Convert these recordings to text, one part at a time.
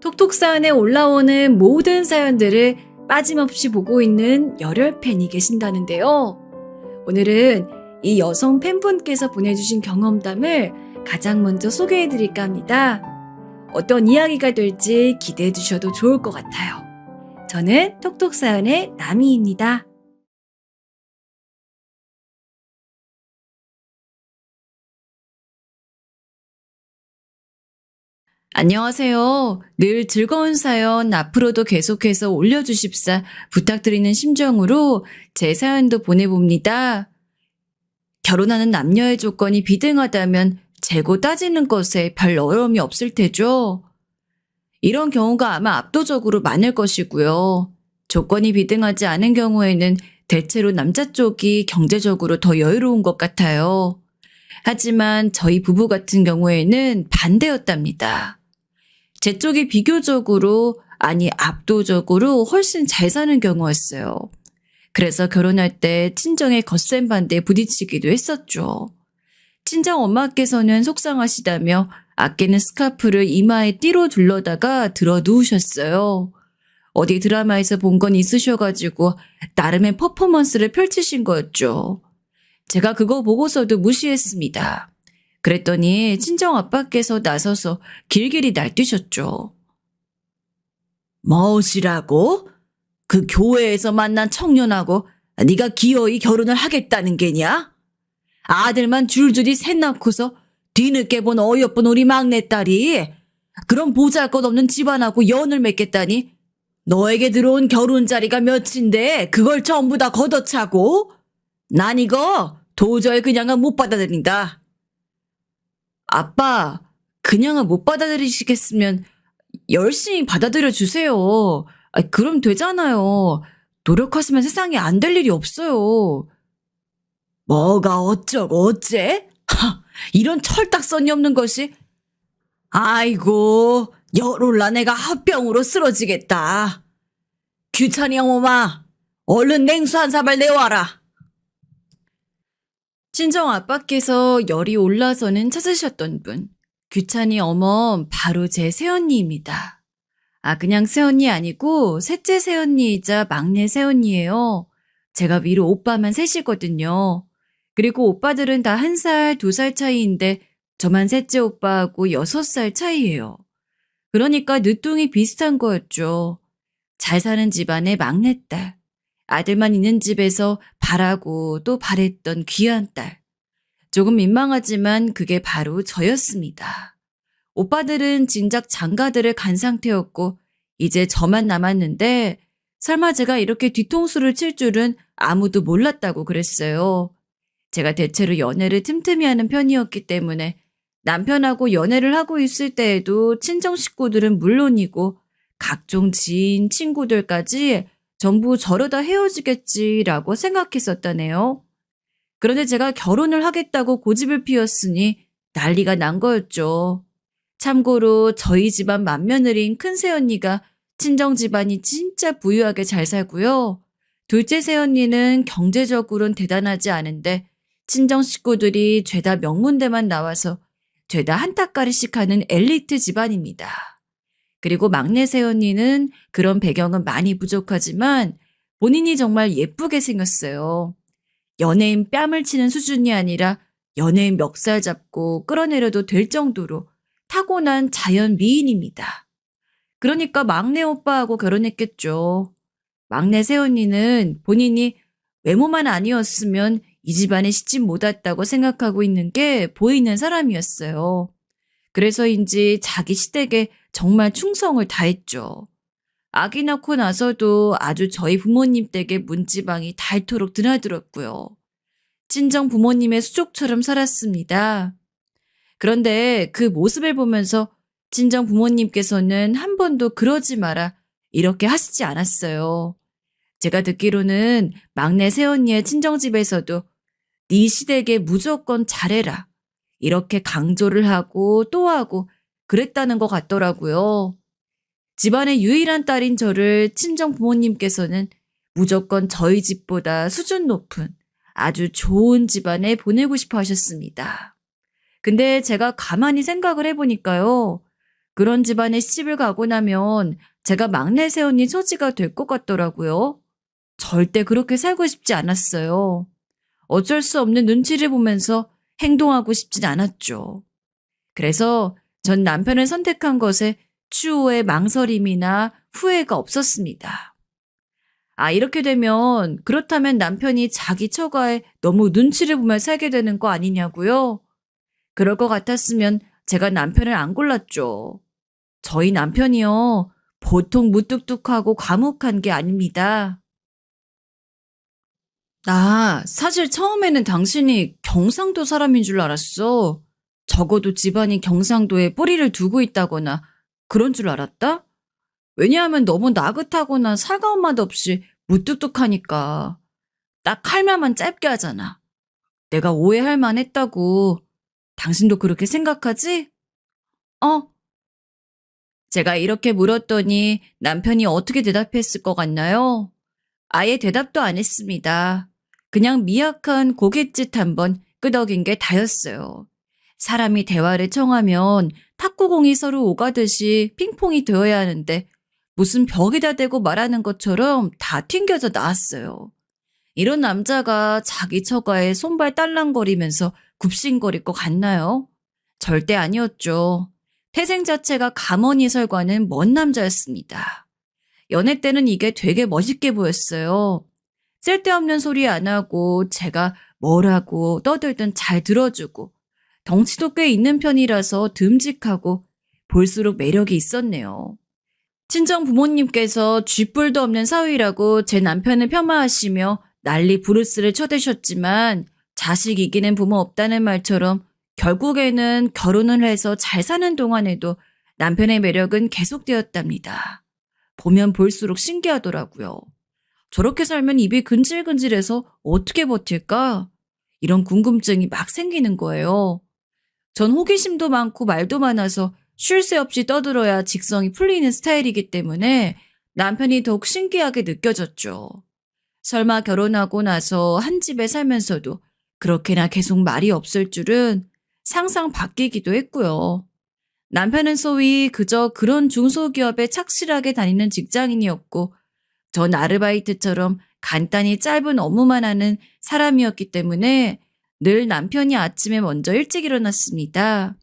톡톡사연에 올라오는 모든 사연들을 빠짐없이 보고 있는 열혈 팬이 계신다는데요. 오늘은 이 여성 팬분께서 보내주신 경험담을 가장 먼저 소개해드릴까 합니다. 어떤 이야기가 될지 기대해 주셔도 좋을 것 같아요. 저는 톡톡사연의 나미입니다. 안녕하세요. 늘 즐거운 사연 앞으로도 계속해서 올려주십사 부탁드리는 심정으로 제 사연도 보내봅니다. 결혼하는 남녀의 조건이 비등하다면 재고 따지는 것에 별 어려움이 없을 테죠. 이런 경우가 아마 압도적으로 많을 것이고요. 조건이 비등하지 않은 경우에는 대체로 남자 쪽이 경제적으로 더 여유로운 것 같아요. 하지만 저희 부부 같은 경우에는 반대였답니다. 제 쪽이 비교적으로, 아니 압도적으로 훨씬 잘 사는 경우였어요. 그래서 결혼할 때 친정의 거센 반대에 부딪히기도 했었죠. 친정 엄마께서는 속상하시다며 아끼는 스카프를 이마에 띠로 둘러다가 들어 누우셨어요. 어디 드라마에서 본 건 있으셔가지고 나름의 퍼포먼스를 펼치신 거였죠. 제가 그거 보고서도 무시했습니다. 그랬더니 친정 아빠께서 나서서 길길이 날뛰셨죠. 뭐시라고? 그 교회에서 만난 청년하고 네가 기어이 결혼을 하겠다는 게냐? 아들만 줄줄이 셋 낳고서 뒤늦게 본 어여쁜 우리 막내딸이 그런 보잘것없는 집안하고 연을 맺겠다니 너에게 들어온 결혼 자리가 몇인데 그걸 전부 다 걷어차고? 난 이거 도저히 그냥은 못 받아들인다. 아빠, 그냥은 못 받아들이시겠으면 열심히 받아들여 주세요. 그럼 되잖아요. 노력하시면 세상에 안 될 일이 없어요. 뭐가 어쩌고 어째? 이런 철딱선이 없는 것이. 아이고, 열올라 내가 합병으로 쓰러지겠다. 규찬이 어머마, 얼른 냉수 한 사발 내와라. 친정 아빠께서 열이 올라서는 찾으셨던 분. 규찬이 어멈 바로 제 새언니입니다. 그냥 새언니 아니고 셋째 새언니이자 막내 새언니예요. 제가 위로 오빠만 셋이거든요. 그리고 오빠들은 다 1살, 2살 차이인데 저만 셋째 오빠하고 6살 차이예요. 그러니까 늦둥이 비슷한 거였죠. 잘 사는 집안의 막내딸. 아들만 있는 집에서 바라고 또 바랬던 귀한 딸. 조금 민망하지만 그게 바로 저였습니다. 오빠들은 진작 장가들을 간 상태였고 이제 저만 남았는데 설마 제가 이렇게 뒤통수를 칠 줄은 아무도 몰랐다고 그랬어요. 제가 대체로 연애를 틈틈이 하는 편이었기 때문에 남편하고 연애를 하고 있을 때에도 친정 식구들은 물론이고 각종 지인, 친구들까지 전부 저러다 헤어지겠지라고 생각했었다네요. 그런데 제가 결혼을 하겠다고 고집을 피웠으니 난리가 난 거였죠. 참고로 저희 집안 맏며느리인 큰 새언니가 친정 집안이 진짜 부유하게 잘 살고요. 둘째 새언니는 경제적으로는 대단하지 않은데 친정 식구들이 죄다 명문대만 나와서 죄다 한따까리씩 하는 엘리트 집안입니다. 그리고 막내 새언니는 그런 배경은 많이 부족하지만 본인이 정말 예쁘게 생겼어요. 연예인 뺨을 치는 수준이 아니라 연예인 멱살 잡고 끌어내려도 될 정도로 타고난 자연 미인입니다. 그러니까 막내 오빠하고 결혼했겠죠. 막내 새언니는 본인이 외모만 아니었으면 이 집안에 시집 못 왔다고 생각하고 있는 게 보이는 사람이었어요. 그래서인지 자기 시댁에 정말 충성을 다했죠. 아기 낳고 나서도 아주 저희 부모님 댁에 문지방이 닳도록 드나들었고요. 친정 부모님의 수족처럼 살았습니다. 그런데 그 모습을 보면서 친정 부모님께서는 한 번도 그러지 마라 이렇게 하시지 않았어요. 제가 듣기로는 막내 새언니의 친정집에서도 네 시댁에 무조건 잘해라 이렇게 강조를 하고 또 하고 그랬다는 것 같더라고요. 집안의 유일한 딸인 저를 친정 부모님께서는 무조건 저희 집보다 수준 높은 아주 좋은 집안에 보내고 싶어 하셨습니다. 근데 제가 가만히 생각을 해보니까요. 그런 집안에 시집을 가고 나면 제가 막내 새언니 처지가 될 것 같더라고요. 절대 그렇게 살고 싶지 않았어요. 어쩔 수 없는 눈치를 보면서 행동하고 싶진 않았죠. 그래서 전 남편을 선택한 것에 추후에 망설임이나 후회가 없었습니다. 이렇게 되면 그렇다면 남편이 자기 처가에 너무 눈치를 보며 살게 되는 거 아니냐고요? 그럴 것 같았으면 제가 남편을 안 골랐죠. 저희 남편이요. 보통 무뚝뚝하고 과묵한 게 아닙니다. 나 사실 처음에는 당신이 경상도 사람인 줄 알았어. 적어도 집안이 경상도에 뿌리를 두고 있다거나 그런 줄 알았다? 왜냐하면 너무 나긋하거나 살가운 맛 없이 무뚝뚝하니까. 딱 할 말만 짧게 하잖아. 내가 오해할 만했다고. 당신도 그렇게 생각하지? 어? 제가 이렇게 물었더니 남편이 어떻게 대답했을 것 같나요? 아예 대답도 안 했습니다. 그냥 미약한 고갯짓 한번 끄덕인 게 다였어요. 사람이 대화를 청하면 탁구공이 서로 오가듯이 핑퐁이 되어야 하는데 무슨 벽에다 대고 말하는 것처럼 다 튕겨져 나왔어요. 이런 남자가 자기 처가에 손발 딸랑거리면서 굽신거릴 것 같나요? 절대 아니었죠. 태생 자체가 가머니설과는 먼 남자였습니다. 연애 때는 이게 되게 멋있게 보였어요. 쓸데없는 소리 안 하고 제가 뭐라고 떠들든 잘 들어주고 덩치도 꽤 있는 편이라서 듬직하고 볼수록 매력이 있었네요. 친정 부모님께서 쥐뿔도 없는 사위라고 제 남편을 폄하하시며 난리 부르스를 쳐대셨지만 자식 이기는 부모 없다는 말처럼 결국에는 결혼을 해서 잘 사는 동안에도 남편의 매력은 계속되었답니다. 보면 볼수록 신기하더라고요. 저렇게 살면 입이 근질근질해서 어떻게 버틸까? 이런 궁금증이 막 생기는 거예요. 전 호기심도 많고 말도 많아서 쉴 새 없이 떠들어야 직성이 풀리는 스타일이기 때문에 남편이 더욱 신기하게 느껴졌죠. 설마 결혼하고 나서 한 집에 살면서도 그렇게나 계속 말이 없을 줄은 상상 바뀌기도 했고요. 남편은 소위 그저 그런 중소기업에 착실하게 다니는 직장인이었고 전 아르바이트처럼 간단히 짧은 업무만 하는 사람이었기 때문에 늘 남편이 아침에 먼저 일찍 일어났습니다.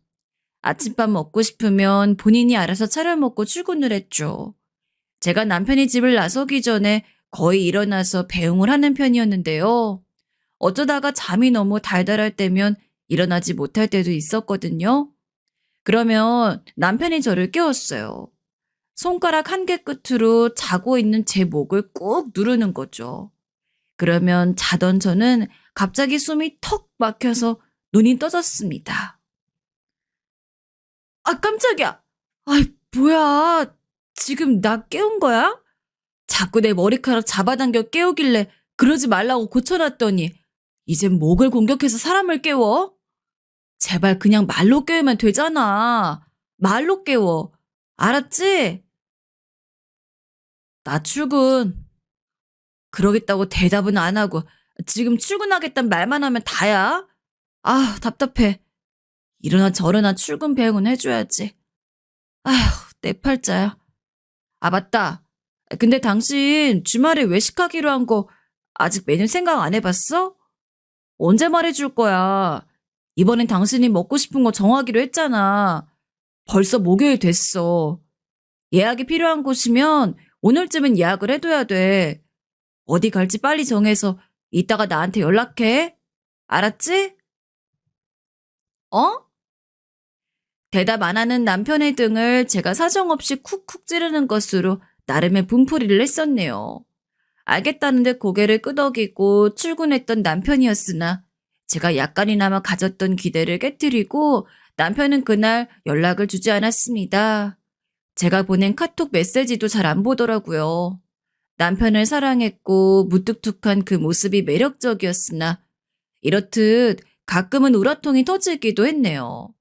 아침밥 먹고 싶으면 본인이 알아서 차려 먹고 출근을 했죠. 제가 남편이 집을 나서기 전에 거의 일어나서 배웅을 하는 편이었는데요. 어쩌다가 잠이 너무 달달할 때면 일어나지 못할 때도 있었거든요. 그러면 남편이 저를 깨웠어요. 손가락 한 개 끝으로 자고 있는 제 목을 꾹 누르는 거죠. 그러면 자던 저는 갑자기 숨이 턱 막혀서 눈이 떠졌습니다. 깜짝이야! 뭐야. 지금 나 깨운 거야? 자꾸 내 머리카락 잡아당겨 깨우길래 그러지 말라고 고쳐놨더니 이젠 목을 공격해서 사람을 깨워? 제발 그냥 말로 깨우면 되잖아. 말로 깨워. 알았지? 나 출근. 그러겠다고 대답은 안 하고 지금 출근하겠다는 말만 하면 다야? 답답해. 이러나 저러나 출근 배웅은 해줘야지. 내 팔자야. 맞다. 근데 당신 주말에 외식하기로 한 거 아직 메뉴 생각 안 해봤어? 언제 말해줄 거야? 이번엔 당신이 먹고 싶은 거 정하기로 했잖아. 벌써 목요일 됐어. 예약이 필요한 곳이면 오늘쯤은 예약을 해둬야 돼. 어디 갈지 빨리 정해서 이따가 나한테 연락해. 알았지? 어? 대답 안 하는 남편의 등을 제가 사정없이 쿡쿡 찌르는 것으로 나름의 분풀이를 했었네요. 알겠다는 듯 고개를 끄덕이고 출근했던 남편이었으나 제가 약간이나마 가졌던 기대를 깨뜨리고 남편은 그날 연락을 주지 않았습니다. 제가 보낸 카톡 메시지도 잘 안 보더라고요. 남편을 사랑했고 무뚝뚝한 그 모습이 매력적이었으나 이렇듯 가끔은 우라통이 터지기도 했네요.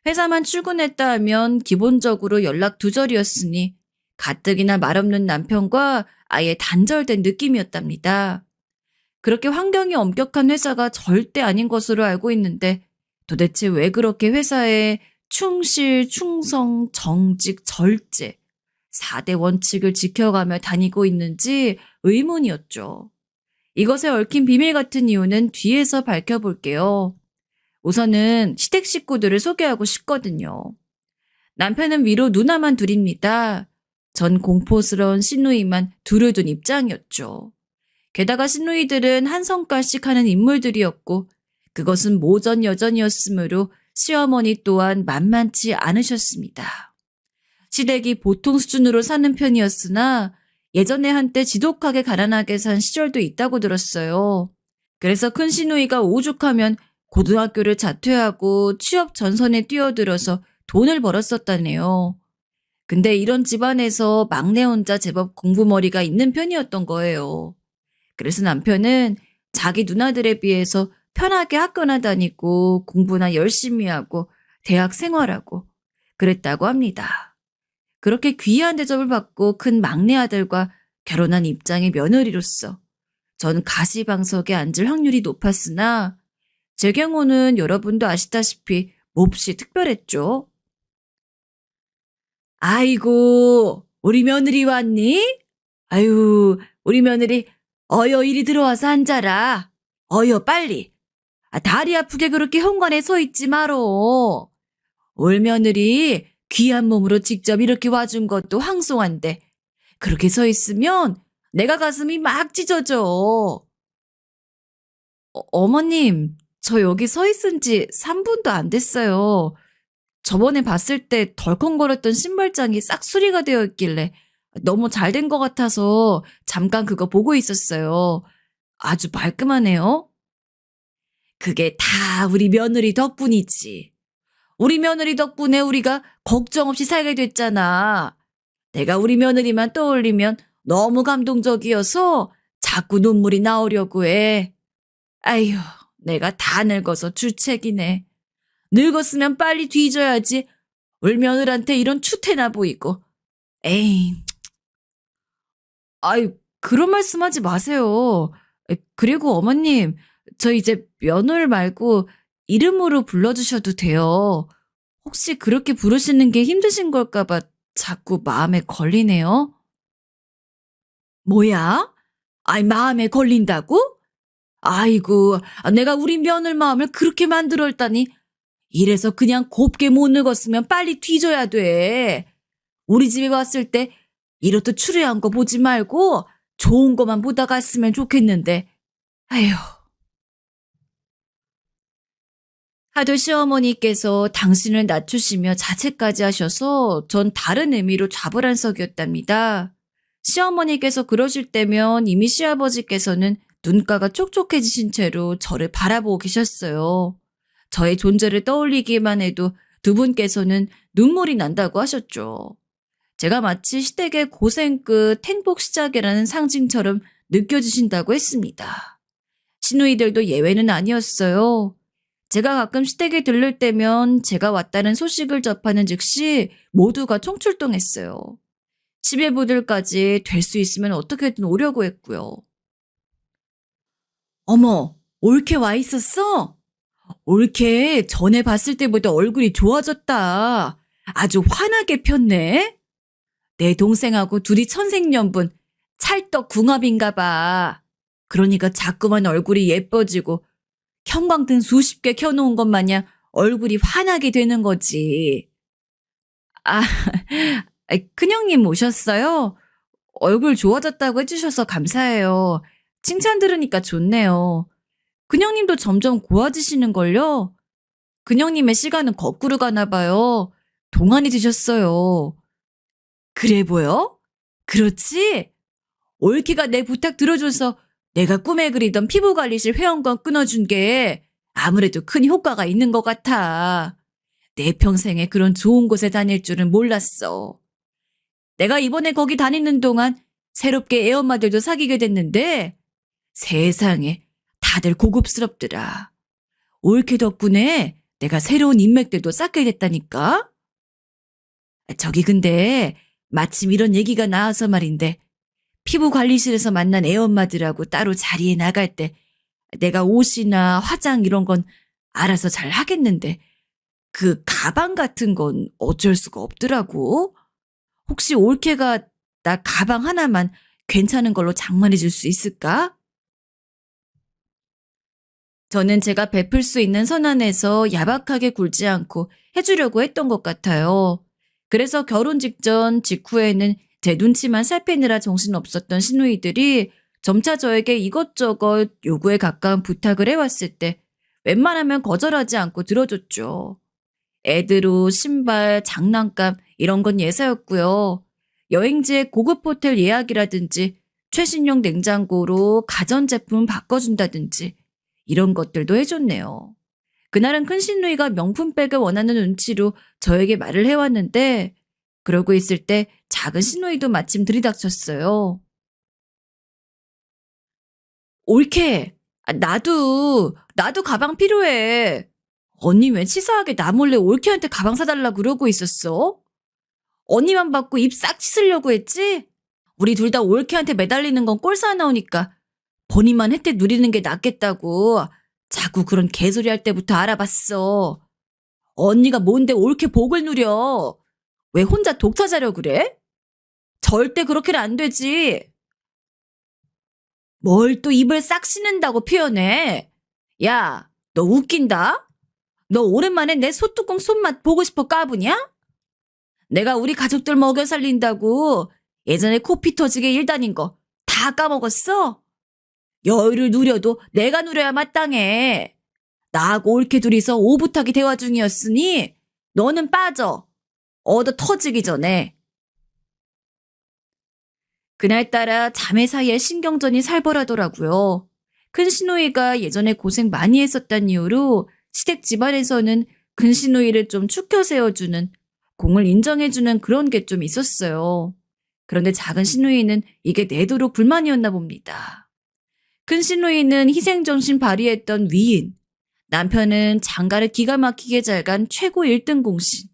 회사만 출근했다 하면 기본적으로 연락 두절이었으니 가뜩이나 말없는 남편과 아예 단절된 느낌이었답니다. 그렇게 환경이 엄격한 회사가 절대 아닌 것으로 알고 있는데 도대체 왜 그렇게 회사에 충실, 충성, 정직, 절제. 4대 원칙을 지켜가며 다니고 있는지 의문이었죠. 이것에 얽힌 비밀 같은 이유는 뒤에서 밝혀볼게요. 우선은 시댁 식구들을 소개하고 싶거든요. 남편은 위로 누나만 둘입니다. 전 공포스러운 시누이만 둘을 둔 입장이었죠. 게다가 시누이들은 한 성깔씩 하는 인물들이었고 그것은 모전 여전이었으므로 시어머니 또한 만만치 않으셨습니다. 시댁이 보통 수준으로 사는 편이었으나 예전에 한때 지독하게 가난하게 산 시절도 있다고 들었어요. 그래서 큰 시누이가 오죽하면 고등학교를 자퇴하고 취업 전선에 뛰어들어서 돈을 벌었었다네요. 근데 이런 집안에서 막내 혼자 제법 공부머리가 있는 편이었던 거예요. 그래서 남편은 자기 누나들에 비해서 편하게 학교나 다니고 공부나 열심히 하고 대학 생활하고 그랬다고 합니다. 그렇게 귀한 대접을 받고 큰 막내 아들과 결혼한 입장의 며느리로서 전 가시방석에 앉을 확률이 높았으나 제 경우는 여러분도 아시다시피 몹시 특별했죠. 아이고, 우리 며느리 왔니? 아유, 우리 며느리 어여 이리 들어와서 앉아라. 어여 빨리. 다리 아프게 그렇게 현관에 서 있지 마로. 올 며느리 귀한 몸으로 직접 이렇게 와준 것도 황송한데 그렇게 서 있으면 내가 가슴이 막 찢어져. 어머님, 저 여기 서 있은 지 3분도 안 됐어요. 저번에 봤을 때 덜컹거렸던 신발장이 싹수리가 되어 있길래 너무 잘 된 것 같아서 잠깐 그거 보고 있었어요. 아주 말끔하네요. 그게 다 우리 며느리 덕분이지. 우리 며느리 덕분에 우리가 걱정 없이 살게 됐잖아. 내가 우리 며느리만 떠올리면 너무 감동적이어서 자꾸 눈물이 나오려고 해. 아휴, 내가 다 늙어서 주책이네. 늙었으면 빨리 뒤져야지. 울 며느리한테 이런 추태나 보이고. 에이, 아유, 그런 말씀하지 마세요. 그리고 어머님, 저 이제 며느리 말고 이름으로 불러주셔도 돼요. 혹시 그렇게 부르시는 게 힘드신 걸까봐 자꾸 마음에 걸리네요. 뭐야? 아이, 마음에 걸린다고? 아이고, 내가 우리 며느리 마음을 그렇게 만들었다니. 이래서 그냥 곱게 못 늙었으면 빨리 뒤져야 돼. 우리 집에 왔을 때 이렇듯 추레한 거 보지 말고 좋은 거만 보다 갔으면 좋겠는데. 아휴. 하도 시어머니께서 당신을 낮추시며 자책까지 하셔서 전 다른 의미로 좌불안석이었답니다. 시어머니께서 그러실 때면 이미 시아버지께서는 눈가가 촉촉해지신 채로 저를 바라보고 계셨어요. 저의 존재를 떠올리기만 해도 두 분께서는 눈물이 난다고 하셨죠. 제가 마치 시댁의 고생 끝 행복 시작이라는 상징처럼 느껴지신다고 했습니다. 시누이들도 예외는 아니었어요. 제가 가끔 시댁에 들를 때면 제가 왔다는 소식을 접하는 즉시 모두가 총출동했어요. 시배부들까지 될 수 있으면 어떻게든 오려고 했고요. 어머, 올케 와 있었어? 올케 전에 봤을 때보다 얼굴이 좋아졌다. 아주 환하게 폈네. 내 동생하고 둘이 천생연분, 찰떡궁합인가 봐. 그러니까 자꾸만 얼굴이 예뻐지고 형광등 수십 개 켜놓은 것 마냥 얼굴이 환하게 되는 거지. 아, 큰형님 오셨어요? 얼굴 좋아졌다고 해주셔서 감사해요. 칭찬 들으니까 좋네요. 큰형님도 점점 고와지시는걸요? 큰형님의 시간은 거꾸로 가나 봐요. 동안이 되셨어요. 그래 보여? 그렇지? 올케가 내 부탁 들어줘서 내가 꿈에 그리던 피부관리실 회원권 끊어준 게 아무래도 큰 효과가 있는 것 같아. 내 평생에 그런 좋은 곳에 다닐 줄은 몰랐어. 내가 이번에 거기 다니는 동안 새롭게 애엄마들도 사귀게 됐는데 세상에 다들 고급스럽더라. 올케 덕분에 내가 새로운 인맥들도 쌓게 됐다니까. 저기 근데 마침 이런 얘기가 나와서 말인데 피부관리실에서 만난 애엄마들하고 따로 자리에 나갈 때 내가 옷이나 화장 이런 건 알아서 잘 하겠는데 그 가방 같은 건 어쩔 수가 없더라고. 혹시 올케가 나 가방 하나만 괜찮은 걸로 장만해 줄 수 있을까? 저는 제가 베풀 수 있는 선안에서 야박하게 굴지 않고 해주려고 했던 것 같아요. 그래서 결혼 직전 직후에는 제 눈치만 살피느라 정신없었던 시누이들이 점차 저에게 이것저것 요구에 가까운 부탁을 해왔을 때 웬만하면 거절하지 않고 들어줬죠. 애들 옷, 신발, 장난감 이런 건 예사였고요. 여행지의 고급 호텔 예약이라든지 최신형 냉장고로 가전제품 바꿔준다든지 이런 것들도 해줬네요. 그날은 큰 시누이가 명품백을 원하는 눈치로 저에게 말을 해왔는데 그러고 있을 때 작은 시누이도 마침 들이닥쳤어요. 옳게. 나도 가방 필요해. 언니 왜 치사하게 나 몰래 올케한테 가방 사달라 그러고 있었어? 언니만 받고 입 싹 씻으려고 했지? 우리 둘 다 올케한테 매달리는 건 꼴사 나오니까 본인만 혜택 누리는 게 낫겠다고 자꾸 그런 개소리 할 때부터 알아봤어. 언니가 뭔데 올케 복을 누려? 왜 혼자 독차자려 그래? 절대 그렇게는 안 되지. 뭘 또 입을 싹 씻는다고 표현해? 야, 너 웃긴다? 너 오랜만에 내 소뚜껑 손맛 보고 싶어 까부냐? 내가 우리 가족들 먹여 살린다고 예전에 코피 터지게 일 다닌 거 다 까먹었어? 여유를 누려도 내가 누려야 마땅해. 나하고 옳게 둘이서 오붓하게 대화 중이었으니 너는 빠져. 얻어 터지기 전에. 그날따라 자매 사이에 신경전이 살벌하더라고요. 큰 시누이가 예전에 고생 많이 했었단 이유로 시댁 집안에서는 큰 시누이를 좀 축혀 세워주는, 공을 인정해주는 그런 게 좀 있었어요. 그런데 작은 시누이는 이게 내도록 불만이었나 봅니다. 큰 시누이는 희생정신 발휘했던 위인, 남편은 장가를 기가 막히게 잘 간 최고 1등 공신.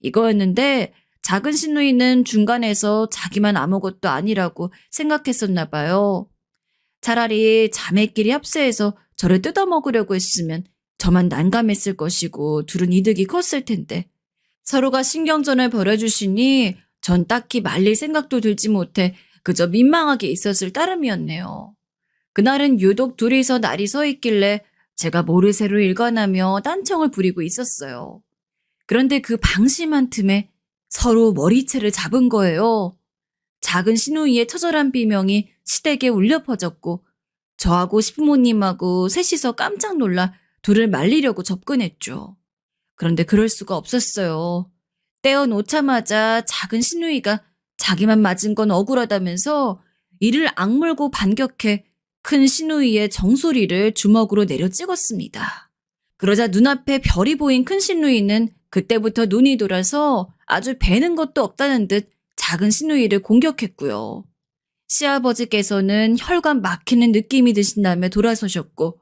이거였는데 작은 시누이는 중간에서 자기만 아무것도 아니라고 생각했었나 봐요. 차라리 자매끼리 합세해서 저를 뜯어먹으려고 했으면 저만 난감했을 것이고 둘은 이득이 컸을 텐데 서로가 신경전을 벌여주시니 전 딱히 말릴 생각도 들지 못해 그저 민망하게 있었을 따름이었네요. 그날은 유독 둘이서 날이 서 있길래 제가 모르쇠로 일관하며 딴청을 부리고 있었어요. 그런데 그 방심한 틈에 서로 머리채를 잡은 거예요. 작은 시누이의 처절한 비명이 시댁에 울려 퍼졌고 저하고 시부모님하고 셋이서 깜짝 놀라 둘을 말리려고 접근했죠. 그런데 그럴 수가 없었어요. 떼어놓자마자 작은 시누이가 자기만 맞은 건 억울하다면서 이를 악물고 반격해 큰 시누이의 정수리를 주먹으로 내려 찍었습니다. 그러자 눈앞에 별이 보인 큰 시누이는 그때부터 눈이 돌아서 아주 배는 것도 없다는 듯 작은 시누이를 공격했고요. 시아버지께서는 혈관 막히는 느낌이 드신다며 돌아서셨고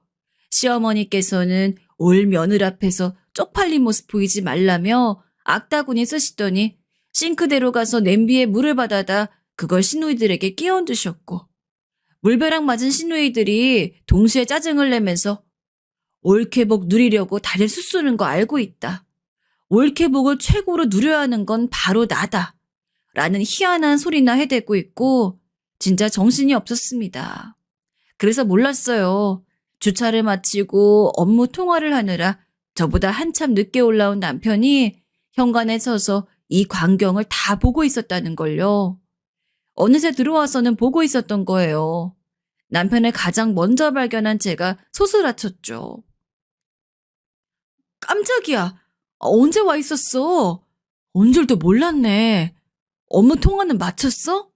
시어머니께서는 올 며느리 앞에서 쪽팔린 모습 보이지 말라며 악다구니 쓰시더니 싱크대로 가서 냄비에 물을 받아다 그걸 시누이들에게 끼얹으셨고 물벼락 맞은 시누이들이 동시에 짜증을 내면서 올케복 누리려고 다들 수쓰는 거 알고 있다. 올케복을 최고로 누려야 하는 건 바로 나다. 라는 희한한 소리나 해대고 있고 진짜 정신이 없었습니다. 그래서 몰랐어요. 주차를 마치고 업무 통화를 하느라 저보다 한참 늦게 올라온 남편이 현관에 서서 이 광경을 다 보고 있었다는 걸요. 어느새 들어와서는 보고 있었던 거예요. 남편을 가장 먼저 발견한 제가 소스라쳤죠. 깜짝이야. 언제 와 있었어? 온 줄도 몰랐네. 업무 통화는 마쳤어?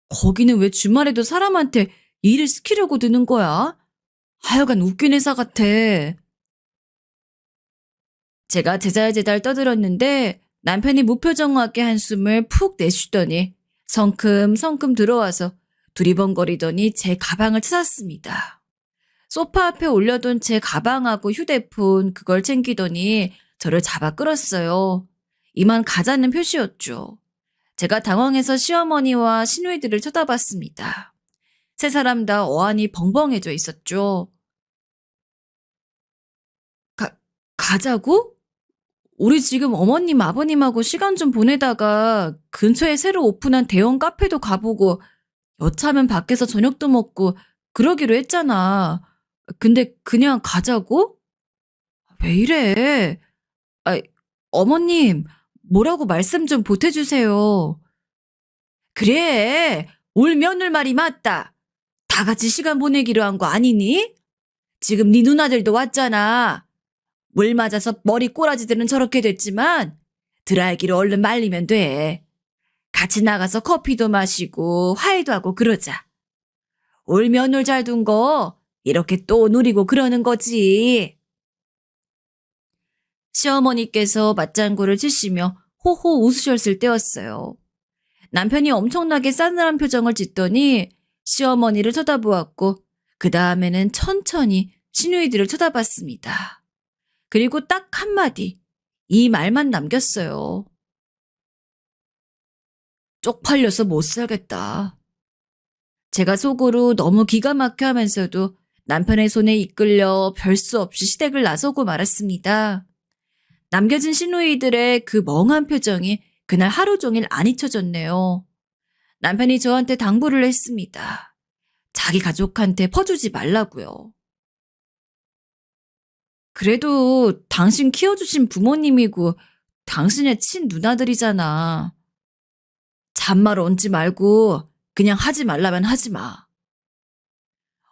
거기는 왜 주말에도 사람한테 일을 시키려고 드는 거야? 하여간 웃긴 회사 같아. 제가 제잘제잘 떠들었는데 남편이 무표정하게 한숨을 푹 내쉬더니 성큼성큼 들어와서 두리번거리더니 제 가방을 찾았습니다. 소파 앞에 올려둔 제 가방하고 휴대폰 그걸 챙기더니 저를 잡아 끌었어요. 이만 가자는 표시였죠. 제가 당황해서 시어머니와 시누이들을 쳐다봤습니다. 세 사람 다 어안이 벙벙해져 있었죠. 가자고? 우리 지금 어머님, 아버님하고 시간 좀 보내다가 근처에 새로 오픈한 대형 카페도 가보고 여차하면 밖에서 저녁도 먹고 그러기로 했잖아. 근데 그냥 가자고? 왜 이래? 아, 어머님, 뭐라고 말씀 좀 보태주세요. 그래, 올 며느리 말이 맞다. 다 같이 시간 보내기로 한 거 아니니? 지금 네 누나들도 왔잖아. 물 맞아서 머리 꼬라지들은 저렇게 됐지만 드라이기로 얼른 말리면 돼. 같이 나가서 커피도 마시고 화해도 하고 그러자. 올 며느리 잘 둔 거 이렇게 또 누리고 그러는 거지. 시어머니께서 맞장구를 치시며 호호 웃으셨을 때였어요. 남편이 엄청나게 싸늘한 표정을 짓더니 시어머니를 쳐다보았고 그 다음에는 천천히 시누이들을 쳐다봤습니다. 그리고 딱 한마디 이 말만 남겼어요. 쪽팔려서 못 살겠다. 제가 속으로 너무 기가 막혀 하면서도 남편의 손에 이끌려 별 수 없이 시댁을 나서고 말았습니다. 남겨진 시누이들의 그 멍한 표정이 그날 하루 종일 안 잊혀졌네요. 남편이 저한테 당부를 했습니다. 자기 가족한테 퍼주지 말라고요. 그래도 당신 키워주신 부모님이고 당신의 친누나들이잖아. 잔말 얹지 말고 그냥 하지 말라면 하지 마.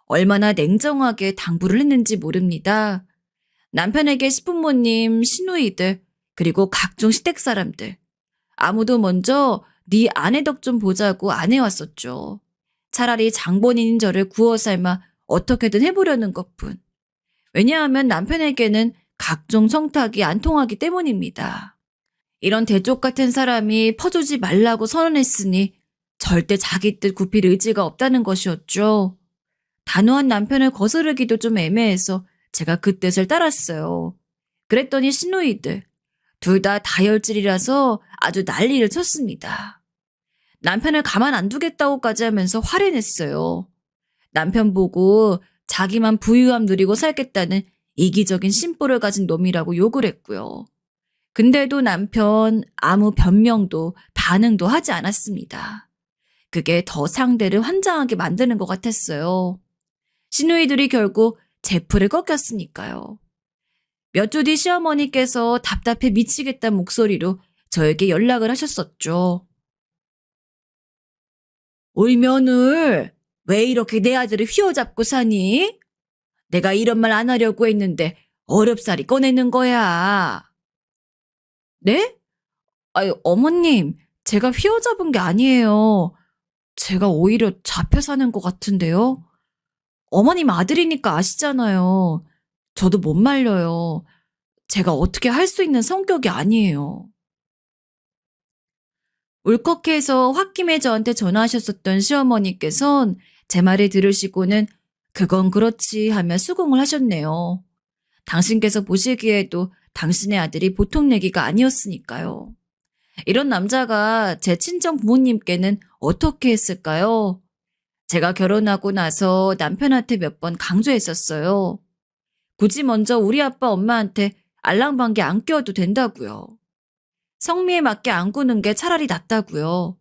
얼마나 냉정하게 당부를 했는지 모릅니다. 남편에게 시부모님, 시누이들, 그리고 각종 시댁 사람들. 아무도 먼저 네 아내 덕 좀 보자고 안 해왔었죠. 차라리 장본인인 저를 구워 삶아 어떻게든 해보려는 것뿐. 왜냐하면 남편에게는 각종 청탁이 안 통하기 때문입니다. 이런 대쪽 같은 사람이 퍼주지 말라고 선언했으니 절대 자기 뜻 굽힐 의지가 없다는 것이었죠. 단호한 남편을 거스르기도 좀 애매해서 제가 그 뜻을 따랐어요. 그랬더니 시누이들, 둘 다 다혈질이라서 아주 난리를 쳤습니다. 남편을 가만 안 두겠다고까지 하면서 화를 냈어요. 남편 보고 자기만 부유함 누리고 살겠다는 이기적인 심보를 가진 놈이라고 욕을 했고요. 근데도 남편 아무 변명도 반응도 하지 않았습니다. 그게 더 상대를 환장하게 만드는 것 같았어요. 시누이들이 결국 제 풀을 꺾였으니까요. 몇 주 뒤 시어머니께서 답답해 미치겠다는 목소리로 저에게 연락을 하셨었죠. 올 며느리, 왜 이렇게 내 아들을 휘어잡고 사니? 내가 이런 말 안 하려고 했는데 어렵사리 꺼내는 거야. 네? 아유, 어머님, 제가 휘어잡은 게 아니에요. 제가 오히려 잡혀 사는 것 같은데요. 어머님 아들이니까 아시잖아요. 저도 못 말려요. 제가 어떻게 할 수 있는 성격이 아니에요. 울컥해서 홧김에 저한테 전화하셨었던 시어머니께선 제 말을 들으시고는 그건 그렇지 하며 수긍을 하셨네요. 당신께서 보시기에도 당신의 아들이 보통 내기가 아니었으니까요. 이런 남자가 제 친정 부모님께는 어떻게 했을까요? 제가 결혼하고 나서 남편한테 몇 번 강조했었어요. 굳이 먼저 우리 아빠 엄마한테 알랑방귀 안 껴도 된다고요. 성미에 맞게 안 구는 게 차라리 낫다고요.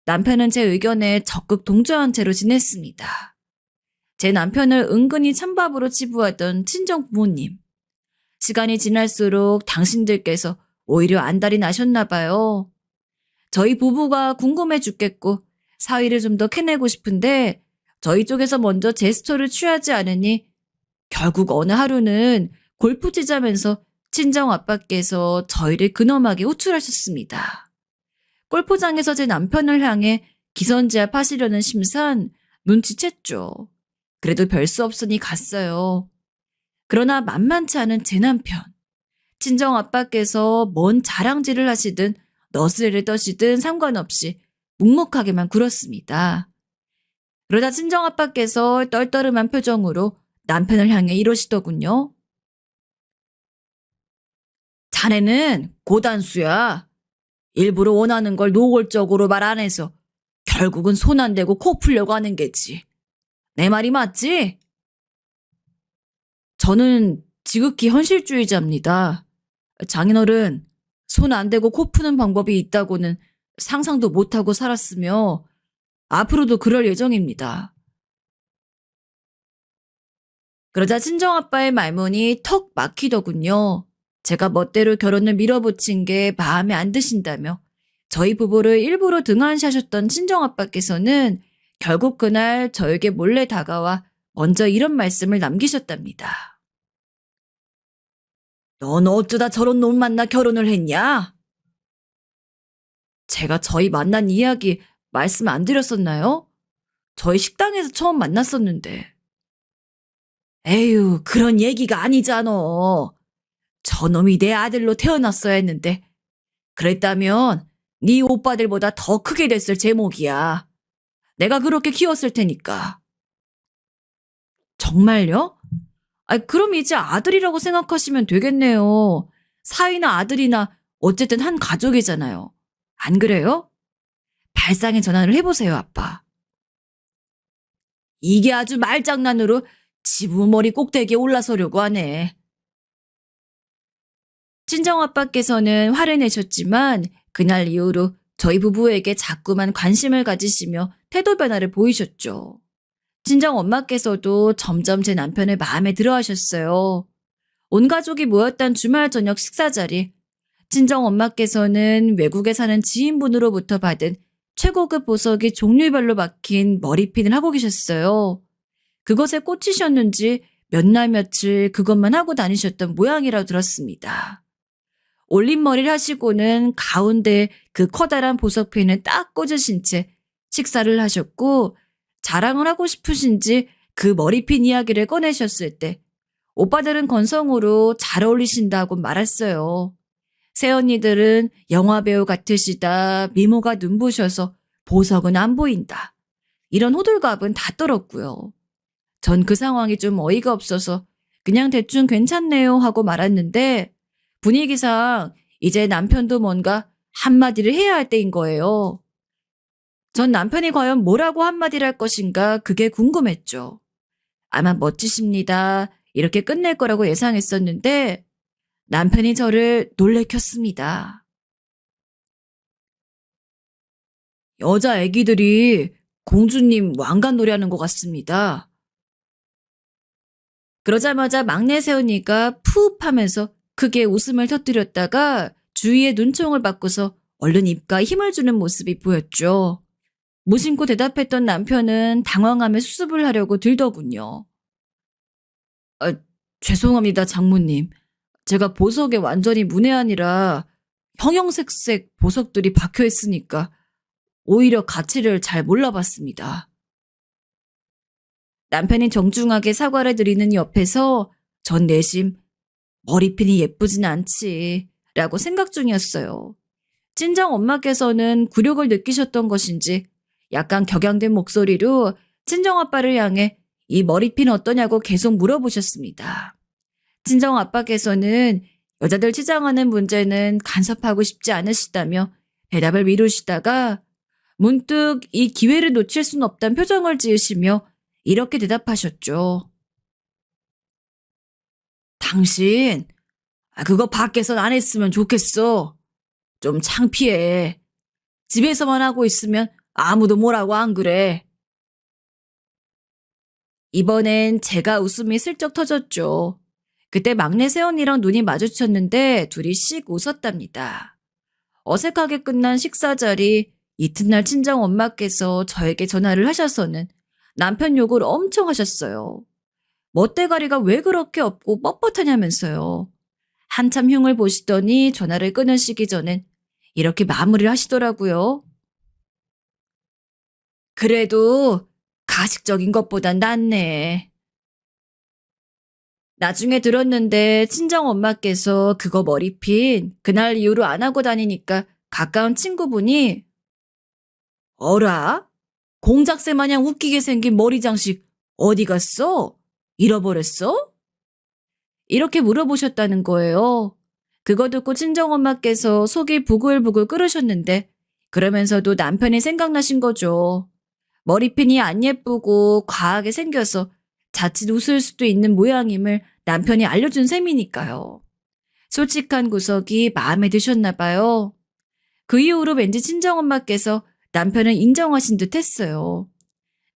남편은 제 의견에 적극 동조한 채로 지냈습니다. 제 남편을 은근히 찬밥으로 치부하던 친정 부모님. 시간이 지날수록 당신들께서 오히려 안달이 나셨나 봐요. 저희 부부가 궁금해 죽겠고 사위를 좀 더 캐내고 싶은데 저희 쪽에서 먼저 제스처를 취하지 않으니 결국 어느 하루는 골프 치자면서 친정 아빠께서 저희를 근엄하게 호출하셨습니다. 골프장에서 제 남편을 향해 기선제압 하시려는 심산 눈치챘죠. 그래도 별 수 없으니 갔어요. 그러나 만만치 않은 제 남편. 친정 아빠께서 뭔 자랑질을 하시든 너스레를 떠시든 상관없이 묵묵하게만 굴었습니다. 그러다 친정 아빠께서 떨떠름한 표정으로 남편을 향해 이러시더군요. 자네는 고단수야. 일부러 원하는 걸 노골적으로 말 안 해서 결국은 손 안 대고 코 풀려고 하는 게지. 내 말이 맞지? 저는 지극히 현실주의자입니다. 장인어른, 손 안 대고 코 푸는 방법이 있다고는 상상도 못하고 살았으며 앞으로도 그럴 예정입니다. 그러자 친정아빠의 말문이 턱 막히더군요. 제가 멋대로 결혼을 밀어붙인 게 마음에 안 드신다며 저희 부부를 일부러 등한시하셨던 친정아빠께서는 결국 그날 저에게 몰래 다가와 먼저 이런 말씀을 남기셨답니다. 넌 어쩌다 저런 놈 만나 결혼을 했냐? 제가 저희 만난 이야기 말씀 안 드렸었나요? 저희 식당에서 처음 만났었는데. 에휴, 그런 얘기가 아니잖아. 저놈이 내 아들로 태어났어야 했는데. 그랬다면 네 오빠들보다 더 크게 됐을 제목이야. 내가 그렇게 키웠을 테니까. 정말요? 그럼 이제 아들이라고 생각하시면 되겠네요. 사위나 아들이나 어쨌든 한 가족이잖아요. 안 그래요? 발상의 전환을 해보세요, 아빠. 이게 아주 말장난으로 지부머리 꼭대기에 올라서려고 하네. 친정아빠께서는 화를 내셨지만 그날 이후로 저희 부부에게 자꾸만 관심을 가지시며 태도 변화를 보이셨죠. 친정엄마께서도 점점 제 남편을 마음에 들어 하셨어요. 온 가족이 모였던 주말 저녁 식사 자리, 친정엄마께서는 외국에 사는 지인분으로부터 받은 최고급 보석이 종류별로 박힌 머리핀을 하고 계셨어요. 그것에 꽂히셨는지 몇 날 며칠 그것만 하고 다니셨던 모양이라 들었습니다. 올림머리를 하시고는 가운데 그 커다란 보석핀을 딱 꽂으신 채 식사를 하셨고 자랑을 하고 싶으신지 그 머리핀 이야기를 꺼내셨을 때 오빠들은 건성으로 잘 어울리신다고 말했어요. 새언니들은 영화배우 같으시다, 미모가 눈부셔서 보석은 안 보인다. 이런 호들갑은 다 떨었고요. 전 그 상황이 좀 어이가 없어서 그냥 대충 괜찮네요 하고 말았는데 분위기상 이제 남편도 뭔가 한마디를 해야 할 때인 거예요. 전 남편이 과연 뭐라고 한마디를 할 것인가 그게 궁금했죠. 아마 멋지십니다. 이렇게 끝낼 거라고 예상했었는데 남편이 저를 놀래켰습니다. 여자 애기들이 공주님 왕관 노래하는 것 같습니다. 그러자마자 막내 새언니가 푸흡 하면서 크게 웃음을 터뜨렸다가 주위의 눈총을 받고서 얼른 입가에 힘을 주는 모습이 보였죠. 무심코 대답했던 남편은 당황하며 수습을 하려고 들더군요. 아, 죄송합니다, 장모님. 제가 보석에 완전히 문외한이라 형형색색 보석들이 박혀 있으니까 오히려 가치를 잘 몰라봤습니다. 남편이 정중하게 사과를 드리는 옆에서 전 내심 머리핀이 예쁘진 않지 라고 생각 중이었어요. 친정 엄마께서는 굴욕을 느끼셨던 것인지 약간 격양된 목소리로 친정아빠를 향해 이 머리핀 어떠냐고 계속 물어보셨습니다. 친정아빠께서는 여자들 치장하는 문제는 간섭하고 싶지 않으시다며 대답을 미루시다가 문득 이 기회를 놓칠 순 없다는 표정을 지으시며 이렇게 대답하셨죠. 당신, 그거 밖에선 안 했으면 좋겠어. 좀 창피해. 집에서만 하고 있으면 아무도 뭐라고 안 그래. 이번엔 제가 웃음이 슬쩍 터졌죠. 그때 막내 새언니랑 눈이 마주쳤는데 둘이 씩 웃었답니다. 어색하게 끝난 식사 자리, 이튿날 친정 엄마께서 저에게 전화를 하셔서는 남편 욕을 엄청 하셨어요. 멋대가리가 왜 그렇게 없고 뻣뻣하냐면서요. 한참 흉을 보시더니 전화를 끊으시기 전엔 이렇게 마무리를 하시더라고요. 그래도 가식적인 것보단 낫네. 나중에 들었는데 친정엄마께서 그거 머리핀 그날 이후로 안 하고 다니니까 가까운 친구분이 어라? 공작새 마냥 웃기게 생긴 머리 장식 어디 갔어? 잃어버렸어? 이렇게 물어보셨다는 거예요. 그거 듣고 친정엄마께서 속이 부글부글 끓으셨는데 그러면서도 남편이 생각나신 거죠. 머리핀이 안 예쁘고 과하게 생겨서 자칫 웃을 수도 있는 모양임을 남편이 알려준 셈이니까요. 솔직한 구석이 마음에 드셨나 봐요. 그 이후로 왠지 친정엄마께서 남편을 인정하신 듯 했어요.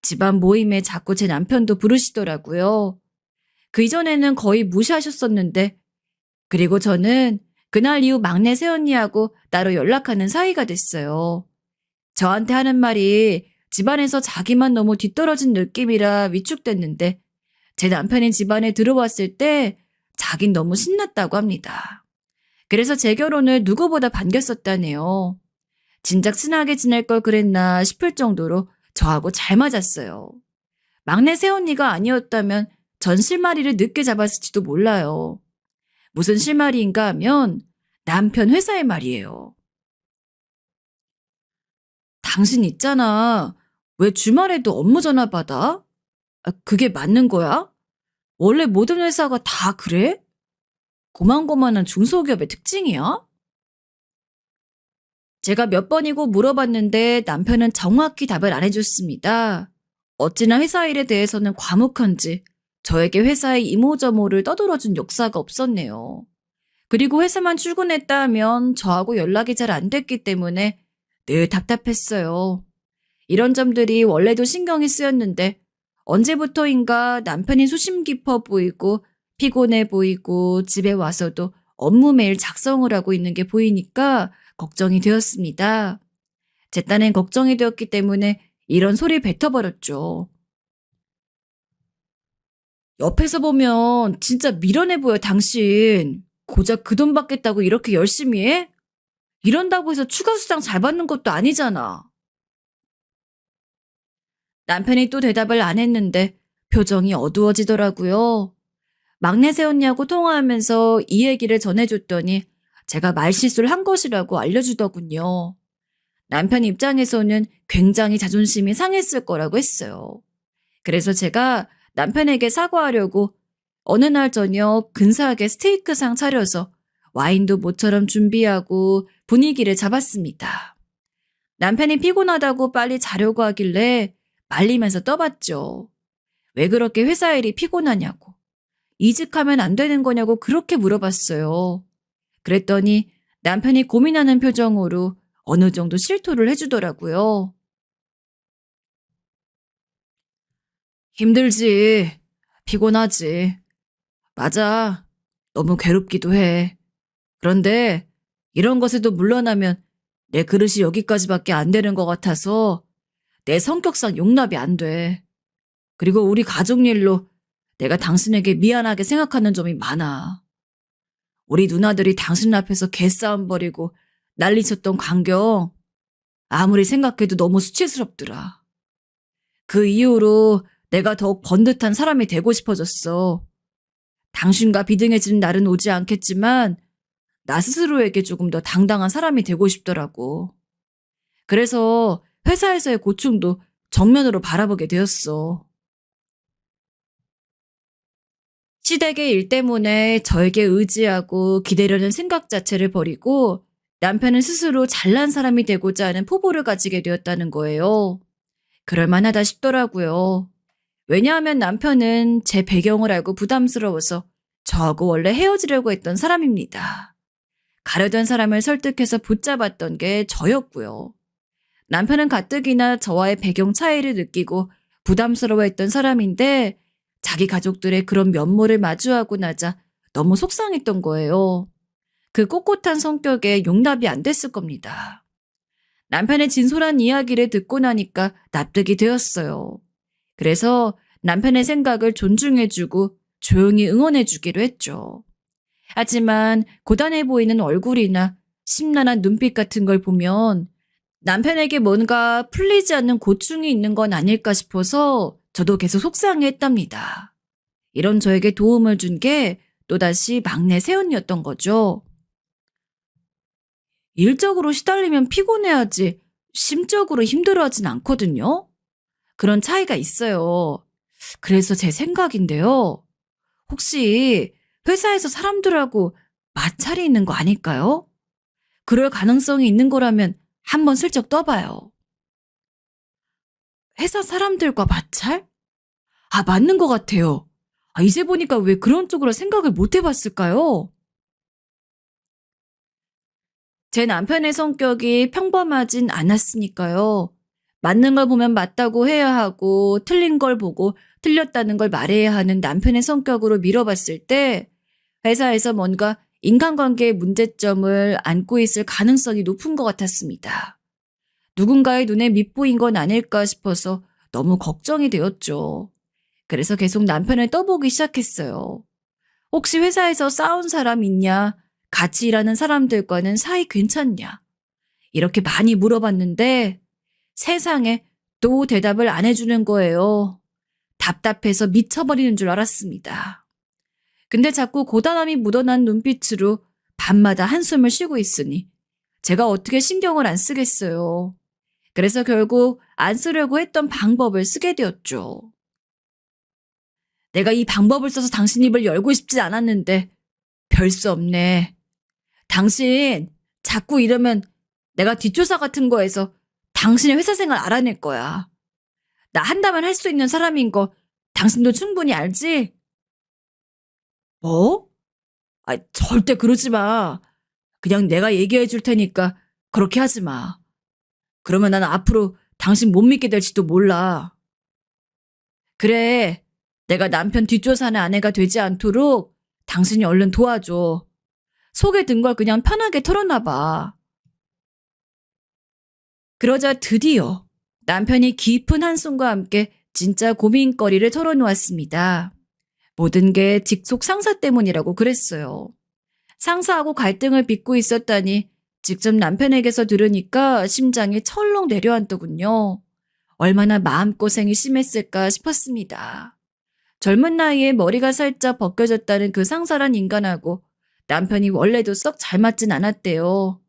집안 모임에 자꾸 제 남편도 부르시더라고요. 그 이전에는 거의 무시하셨었는데, 그리고 저는 그날 이후 막내 새언니하고 따로 연락하는 사이가 됐어요. 저한테 하는 말이 집안에서 자기만 너무 뒤떨어진 느낌이라 위축됐는데, 제 남편이 집안에 들어왔을 때 자긴 너무 신났다고 합니다. 그래서 제 결혼을 누구보다 반겼었다네요. 진작 친하게 지낼 걸 그랬나 싶을 정도로 저하고 잘 맞았어요. 막내 새언니가 아니었다면 전 실마리를 늦게 잡았을지도 몰라요. 무슨 실마리인가 하면 남편 회사의 말이에요. 당신 있잖아. 왜 주말에도 업무 전화 받아? 그게 맞는 거야? 원래 모든 회사가 다 그래? 고만고만한 중소기업의 특징이야? 제가 몇 번이고 물어봤는데 남편은 정확히 답을 안 해줬습니다. 어찌나 회사 일에 대해서는 과묵한지 저에게 회사의 이모저모를 떠들어준 역사가 없었네요. 그리고 회사만 출근했다 하면 저하고 연락이 잘 안 됐기 때문에 늘 답답했어요. 이런 점들이 원래도 신경이 쓰였는데 언제부터인가 남편이 소심 깊어 보이고 피곤해 보이고 집에 와서도 업무 메일 작성을 하고 있는 게 보이니까 걱정이 되었습니다. 제 딴엔 걱정이 되었기 때문에 이런 소리 뱉어버렸죠. 옆에서 보면 진짜 미련해 보여, 당신. 고작 그 돈 받겠다고 이렇게 열심히 해? 이런다고 해서 추가 수당 잘 받는 것도 아니잖아. 남편이 또 대답을 안 했는데 표정이 어두워지더라고요. 막내 새언니하고 통화하면서 이 얘기를 전해줬더니 제가 말실수를 한 것이라고 알려주더군요. 남편 입장에서는 굉장히 자존심이 상했을 거라고 했어요. 그래서 제가 남편에게 사과하려고 어느 날 저녁 근사하게 스테이크상 차려서 와인도 모처럼 준비하고 분위기를 잡았습니다. 남편이 피곤하다고 빨리 자려고 하길래 말리면서 떠봤죠. 왜 그렇게 회사 일이 피곤하냐고. 이직하면 안 되는 거냐고 그렇게 물어봤어요. 그랬더니 남편이 고민하는 표정으로 어느 정도 실토를 해주더라고요. 힘들지. 피곤하지. 맞아. 너무 괴롭기도 해. 그런데 이런 것에도 물러나면 내 그릇이 여기까지밖에 안 되는 것 같아서 내 성격상 용납이 안 돼. 그리고 우리 가족 일로 내가 당신에게 미안하게 생각하는 점이 많아. 우리 누나들이 당신 앞에서 개싸움 벌이고 난리쳤던 광경 아무리 생각해도 너무 수치스럽더라. 그 이후로 내가 더욱 번듯한 사람이 되고 싶어졌어. 당신과 비등해지는 날은 오지 않겠지만 나 스스로에게 조금 더 당당한 사람이 되고 싶더라고. 그래서 회사에서의 고충도 정면으로 바라보게 되었어. 시댁의 일 때문에 저에게 의지하고 기대려는 생각 자체를 버리고 남편은 스스로 잘난 사람이 되고자 하는 포부를 가지게 되었다는 거예요. 그럴 만하다 싶더라고요. 왜냐하면 남편은 제 배경을 알고 부담스러워서 저하고 원래 헤어지려고 했던 사람입니다. 가려던 사람을 설득해서 붙잡았던 게 저였고요. 남편은 가뜩이나 저와의 배경 차이를 느끼고 부담스러워했던 사람인데 자기 가족들의 그런 면모를 마주하고 나자 너무 속상했던 거예요. 그 꼿꼿한 성격에 용납이 안 됐을 겁니다. 남편의 진솔한 이야기를 듣고 나니까 납득이 되었어요. 그래서 남편의 생각을 존중해주고 조용히 응원해주기로 했죠. 하지만 고단해 보이는 얼굴이나 심란한 눈빛 같은 걸 보면 남편에게 뭔가 풀리지 않는 고충이 있는 건 아닐까 싶어서 저도 계속 속상해했답니다. 이런 저에게 도움을 준 게 또다시 막내 새언니였던 거죠. 일적으로 시달리면 피곤해하지 심적으로 힘들어하진 않거든요. 그런 차이가 있어요. 그래서 제 생각인데요. 혹시 회사에서 사람들하고 마찰이 있는 거 아닐까요? 그럴 가능성이 있는 거라면 한번 슬쩍 떠봐요. 회사 사람들과 마찰? 맞는 것 같아요. 이제 보니까 왜 그런 쪽으로 생각을 못 해봤을까요? 제 남편의 성격이 평범하진 않았으니까요. 맞는 걸 보면 맞다고 해야 하고 틀린 걸 보고 틀렸다는 걸 말해야 하는 남편의 성격으로 밀어봤을 때 회사에서 뭔가 인간관계의 문제점을 안고 있을 가능성이 높은 것 같았습니다. 누군가의 눈에 밉보인 건 아닐까 싶어서 너무 걱정이 되었죠. 그래서 계속 남편을 떠보기 시작했어요. 혹시 회사에서 싸운 사람 있냐? 같이 일하는 사람들과는 사이 괜찮냐? 이렇게 많이 물어봤는데 세상에 또 대답을 안 해주는 거예요. 답답해서 미쳐버리는 줄 알았습니다. 근데 자꾸 고단함이 묻어난 눈빛으로 밤마다 한숨을 쉬고 있으니 제가 어떻게 신경을 안 쓰겠어요. 그래서 결국 안 쓰려고 했던 방법을 쓰게 되었죠. 내가 이 방법을 써서 당신 입을 열고 싶지 않았는데 별 수 없네. 당신 자꾸 이러면 내가 뒷조사 같은 거에서 당신의 회사 생활 알아낼 거야. 나 한다면 할 수 있는 사람인 거 당신도 충분히 알지? 뭐? 절대 그러지 마. 그냥 내가 얘기해 줄 테니까 그렇게 하지 마. 그러면 나는 앞으로 당신 못 믿게 될지도 몰라. 그래. 내가 남편 뒷조사하는 아내가 되지 않도록 당신이 얼른 도와줘. 속에 든 걸 그냥 편하게 털어놔봐. 그러자 드디어 남편이 깊은 한숨과 함께 진짜 고민거리를 털어놓았습니다. 모든 게 직속 상사 때문이라고 그랬어요. 상사하고 갈등을 빚고 있었다니 직접 남편에게서 들으니까 심장이 철렁 내려앉더군요. 얼마나 마음고생이 심했을까 싶었습니다. 젊은 나이에 머리가 살짝 벗겨졌다는 그 상사란 인간하고 남편이 원래도 썩 잘 맞진 않았대요.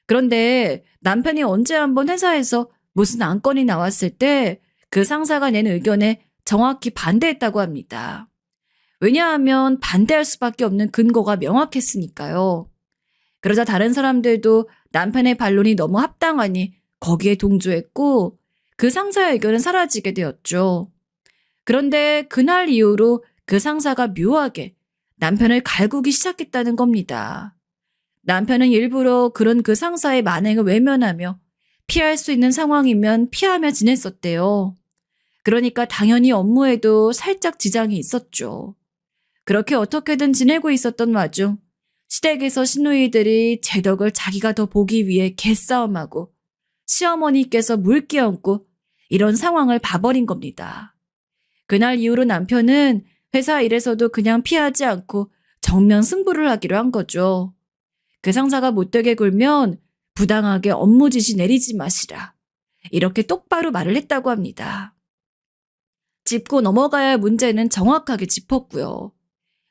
그런데 남편이 언제 한번 회사에서 무슨 안건이 나왔을 때 그 상사가 낸 의견에 정확히 반대했다고 합니다. 왜냐하면 반대할 수밖에 없는 근거가 명확했으니까요. 그러자 다른 사람들도 남편의 반론이 너무 합당하니 거기에 동조했고 그 상사의 의견은 사라지게 되었죠. 그런데 그날 이후로 그 상사가 묘하게 남편을 갈구기 시작했다는 겁니다. 남편은 일부러 그런 그 상사의 만행을 외면하며 피할 수 있는 상황이면 피하며 지냈었대요. 그러니까 당연히 업무에도 살짝 지장이 있었죠. 그렇게 어떻게든 지내고 있었던 와중 시댁에서 시누이들이 제 덕을 자기가 더 보기 위해 개싸움하고 시어머니께서 물끼얹고 이런 상황을 봐버린 겁니다. 그날 이후로 남편은 회사 일에서도 그냥 피하지 않고 정면 승부를 하기로 한 거죠. 그 상사가 못되게 굴면 부당하게 업무 지시 내리지 마시라. 이렇게 똑바로 말을 했다고 합니다. 짚고 넘어가야 할 문제는 정확하게 짚었고요.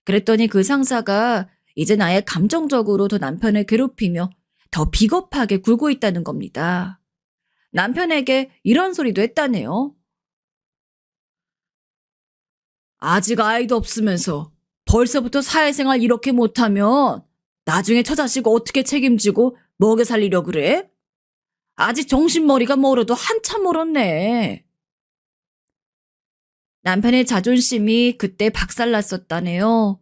그랬더니 그 상사가 이젠 아예 감정적으로 더 남편을 괴롭히며 더 비겁하게 굴고 있다는 겁니다. 남편에게 이런 소리도 했다네요. 아직 아이도 없으면서 벌써부터 사회생활 이렇게 못하면 나중에 처자식 어떻게 책임지고 먹여 살리려 그래? 아직 정신머리가 멀어도 한참 멀었네. 남편의 자존심이 그때 박살났었다네요.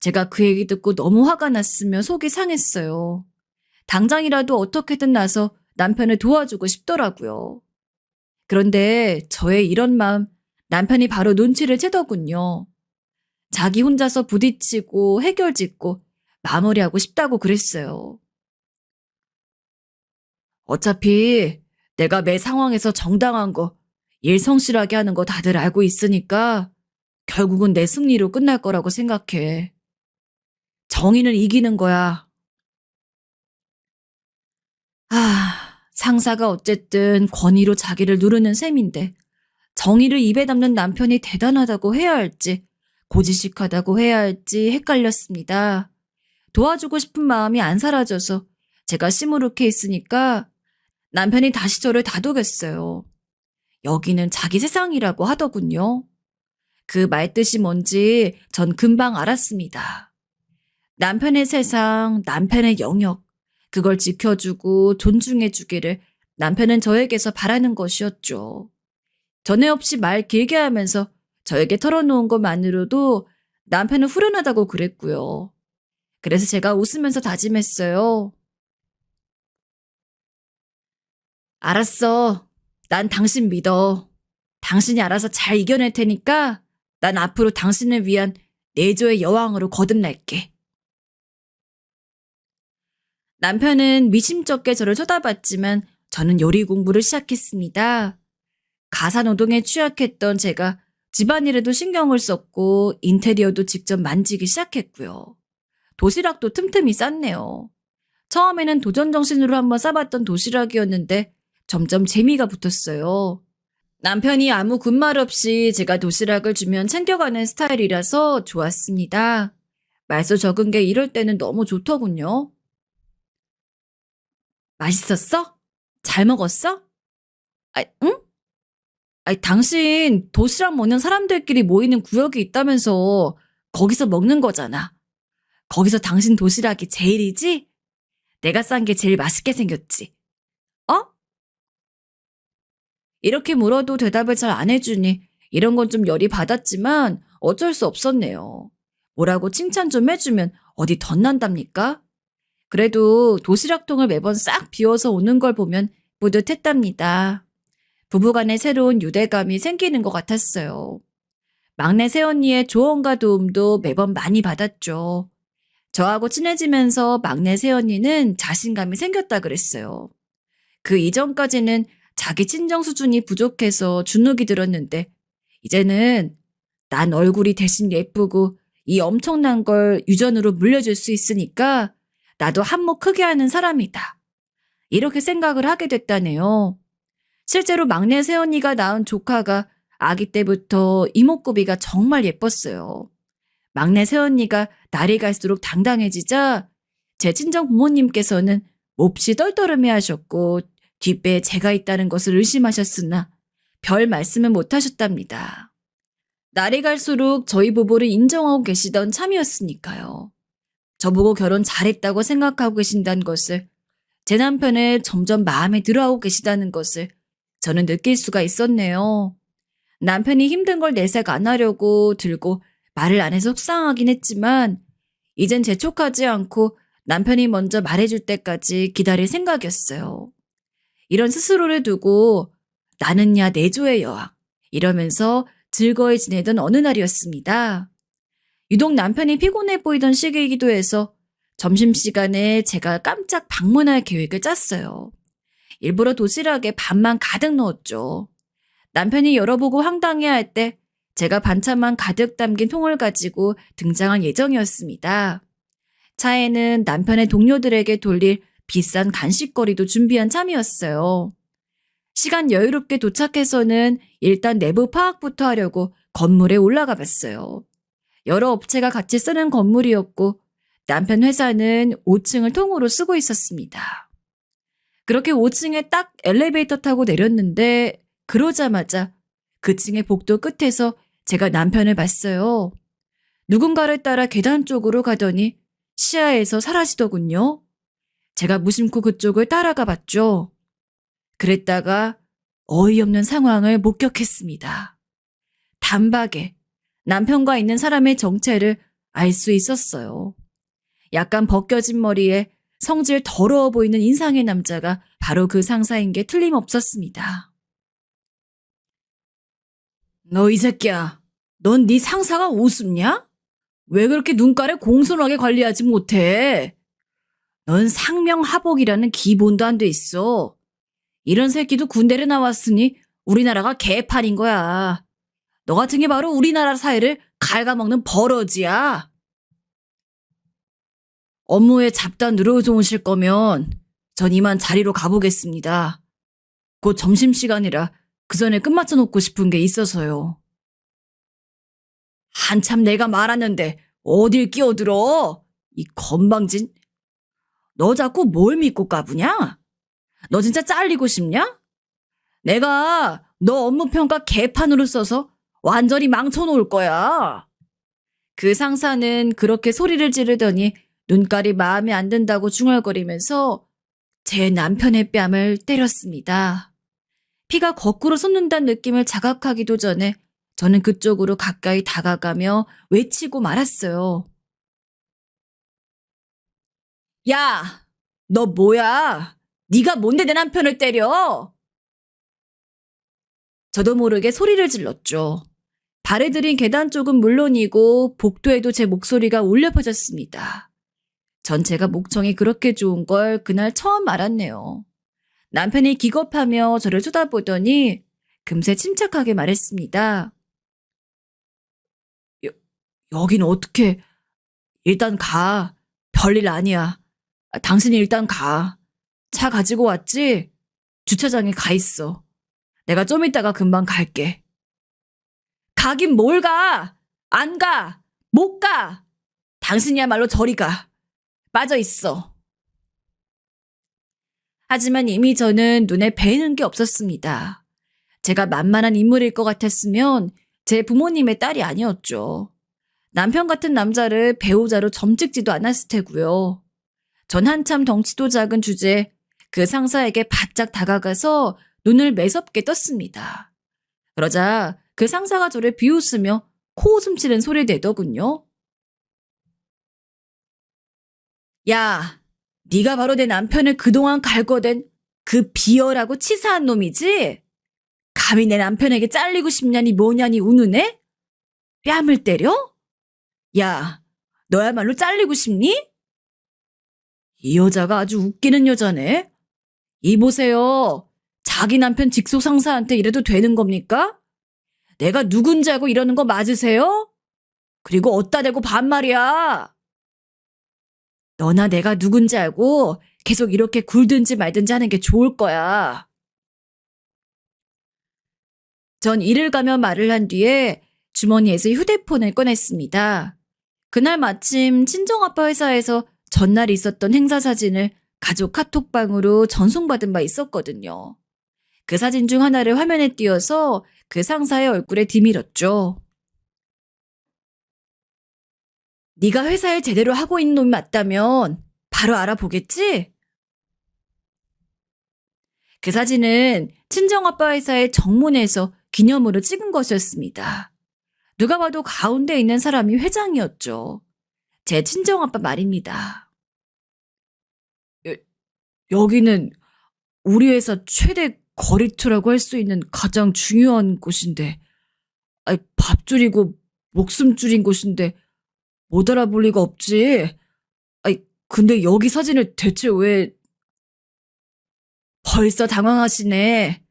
제가 그 얘기 듣고 너무 화가 났으며 속이 상했어요. 당장이라도 어떻게든 나서 남편을 도와주고 싶더라고요. 그런데 저의 이런 마음 남편이 바로 눈치를 채더군요. 자기 혼자서 부딪히고 해결짓고 마무리하고 싶다고 그랬어요. 어차피 내가 매 상황에서 정당한 거, 일 성실하게 하는 거 다들 알고 있으니까 결국은 내 승리로 끝날 거라고 생각해. 정의는 이기는 거야. 상사가 어쨌든 권위로 자기를 누르는 셈인데 정의를 입에 담는 남편이 대단하다고 해야 할지 고지식하다고 해야 할지 헷갈렸습니다. 도와주고 싶은 마음이 안 사라져서 제가 시무룩해 있으니까 남편이 다시 저를 다독였어요. 여기는 자기 세상이라고 하더군요. 그 말뜻이 뭔지 전 금방 알았습니다. 남편의 세상, 남편의 영역, 그걸 지켜주고 존중해주기를 남편은 저에게서 바라는 것이었죠. 전에 없이 말 길게 하면서 저에게 털어놓은 것만으로도 남편은 후련하다고 그랬고요. 그래서 제가 웃으면서 다짐했어요. 알았어. 난 당신 믿어. 당신이 알아서 잘 이겨낼 테니까 난 앞으로 당신을 위한 내조의 여왕으로 거듭날게. 남편은 미심쩍게 저를 쳐다봤지만 저는 요리 공부를 시작했습니다. 가사노동에 취약했던 제가 집안일에도 신경을 썼고 인테리어도 직접 만지기 시작했고요. 도시락도 틈틈이 쌌네요. 처음에는 도전 정신으로 한번 싸봤던 도시락이었는데 점점 재미가 붙었어요. 남편이 아무 군말 없이 제가 도시락을 주면 챙겨가는 스타일이라서 좋았습니다. 말소 적은 게 이럴 때는 너무 좋더군요. 맛있었어? 잘 먹었어? 응? 당신 도시락 먹는 사람들끼리 모이는 구역이 있다면서 거기서 먹는 거잖아. 거기서 당신 도시락이 제일이지? 내가 싼 게 제일 맛있게 생겼지. 어? 이렇게 물어도 대답을 잘 안 해주니 이런 건 좀 열이 받았지만 어쩔 수 없었네요. 뭐라고 칭찬 좀 해주면 어디 덧난답니까? 그래도 도시락통을 매번 싹 비워서 오는 걸 보면 뿌듯했답니다. 부부간의 새로운 유대감이 생기는 것 같았어요. 막내 새언니의 조언과 도움도 매번 많이 받았죠. 저하고 친해지면서 막내 새언니는 자신감이 생겼다 그랬어요. 그 이전까지는 자기 친정 수준이 부족해서 주눅이 들었는데 이제는 난 얼굴이 대신 예쁘고 이 엄청난 걸 유전으로 물려줄 수 있으니까 나도 한몫 크게 하는 사람이다. 이렇게 생각을 하게 됐다네요. 실제로 막내 새언니가 낳은 조카가 아기 때부터 이목구비가 정말 예뻤어요. 막내 새언니가 날이 갈수록 당당해지자 제 친정 부모님께서는 몹시 떨떠름해 하셨고 뒷배에 제가 있다는 것을 의심하셨으나 별 말씀은 못하셨답니다. 날이 갈수록 저희 부부를 인정하고 계시던 참이었으니까요. 저보고 결혼 잘했다고 생각하고 계신다는 것을, 제 남편을 점점 마음에 들어하고 계시다는 것을 저는 느낄 수가 있었네요. 남편이 힘든 걸 내색 안 하려고 들고 말을 안 해서 속상하긴 했지만 이젠 재촉하지 않고 남편이 먼저 말해줄 때까지 기다릴 생각이었어요. 이런 스스로를 두고 나는야 내조의 여왕 이러면서 즐거이 지내던 어느 날이었습니다. 유독 남편이 피곤해 보이던 시기이기도 해서 점심시간에 제가 깜짝 방문할 계획을 짰어요. 일부러 도시락에 밥만 가득 넣었죠. 남편이 열어보고 황당해할 때 제가 반찬만 가득 담긴 통을 가지고 등장할 예정이었습니다. 차에는 남편의 동료들에게 돌릴 비싼 간식거리도 준비한 참이었어요. 시간 여유롭게 도착해서는 일단 내부 파악부터 하려고 건물에 올라가 봤어요. 여러 업체가 같이 쓰는 건물이었고 남편 회사는 5층을 통으로 쓰고 있었습니다. 그렇게 5층에 딱 엘리베이터 타고 내렸는데 그러자마자 그 층의 복도 끝에서 제가 남편을 봤어요. 누군가를 따라 계단 쪽으로 가더니 시야에서 사라지더군요. 제가 무심코 그쪽을 따라가 봤죠. 그랬다가 어이없는 상황을 목격했습니다. 단박에 남편과 있는 사람의 정체를 알 수 있었어요. 약간 벗겨진 머리에 성질 더러워 보이는 인상의 남자가 바로 그 상사인 게 틀림없었습니다. 너 이 새끼야, 넌 네 상사가 우습냐? 왜 그렇게 눈가를 공손하게 관리하지 못해? 넌 상명하복이라는 기본도 안 돼 있어. 이런 새끼도 군대를 나왔으니 우리나라가 개판인 거야. 너 같은 게 바로 우리나라 사회를 갉아먹는 버러지야. 업무에 잡다 늘어놓으실 거면 전 이만 자리로 가보겠습니다. 곧 점심시간이라 그 전에 끝마쳐 놓고 싶은 게 있어서요. 한참 내가 말하는데 어딜 끼어들어? 이 건방진. 너 자꾸 뭘 믿고 까부냐? 너 진짜 잘리고 싶냐? 내가 너 업무평가 개판으로 써서 완전히 망쳐놓을 거야. 그 상사는 그렇게 소리를 지르더니 눈깔이 마음에 안 든다고 중얼거리면서 제 남편의 뺨을 때렸습니다. 피가 거꾸로 솟는다는 느낌을 자각하기도 전에 저는 그쪽으로 가까이 다가가며 외치고 말았어요. 야, 너 뭐야? 네가 뭔데 내 남편을 때려? 저도 모르게 소리를 질렀죠. 발을 들인 계단 쪽은 물론이고 복도에도 제 목소리가 울려 퍼졌습니다. 전 제가 목청이 그렇게 좋은 걸 그날 처음 알았네요. 남편이 기겁하며 저를 쳐다보더니 금세 침착하게 말했습니다. 여, 여긴 어떻게, 일단 가. 별일 아니야. 당신이 일단 가. 차 가지고 왔지? 주차장에 가 있어. 내가 좀 이따가 금방 갈게. 가긴 뭘 가! 안 가! 못 가! 당신이야말로 저리 가. 빠져 있어. 하지만 이미 저는 눈에 뵈는 게 없었습니다. 제가 만만한 인물일 것 같았으면 제 부모님의 딸이 아니었죠. 남편 같은 남자를 배우자로 점찍지도 않았을 테고요. 전 한참 덩치도 작은 주제에 그 상사에게 바짝 다가가서 눈을 매섭게 떴습니다. 그러자 그 상사가 저를 비웃으며 코웃음 치는 소리를 내더군요. 야, 네가 바로 내 남편을 그동안 갈궈댄 그 비열하고 치사한 놈이지? 감히 내 남편에게 잘리고 싶냐니 뭐냐니 우는 애? 뺨을 때려? 야, 너야말로 잘리고 싶니? 이 여자가 아주 웃기는 여자네. 이 보세요. 자기 남편 직속 상사한테 이래도 되는 겁니까? 내가 누군지 알고 이러는 거 맞으세요? 그리고 어디다 대고 반말이야. 너나 내가 누군지 알고 계속 이렇게 굴든지 말든지 하는 게 좋을 거야. 전 일을 가며 말을 한 뒤에 주머니에서 휴대폰을 꺼냈습니다. 그날 마침 친정아빠 회사에서 전날 있었던 행사 사진을 가족 카톡방으로 전송받은 바 있었거든요. 그 사진 중 하나를 화면에 띄워서 그 상사의 얼굴에 디밀었죠. 네가 회사일 제대로 하고 있는 놈이 맞다면 바로 알아보겠지? 그 사진은 친정아빠 회사의 정문에서 기념으로 찍은 것이었습니다. 누가 봐도 가운데 있는 사람이 회장이었죠. 제 친정아빠 말입니다. 여기는 우리 회사 최대 거리투라고 할 수 있는 가장 중요한 곳인데, 밥 줄이고 목숨 줄인 곳인데 못 알아볼 리가 없지. 근데 여기 사진을 대체 왜... 벌써 당황하시네.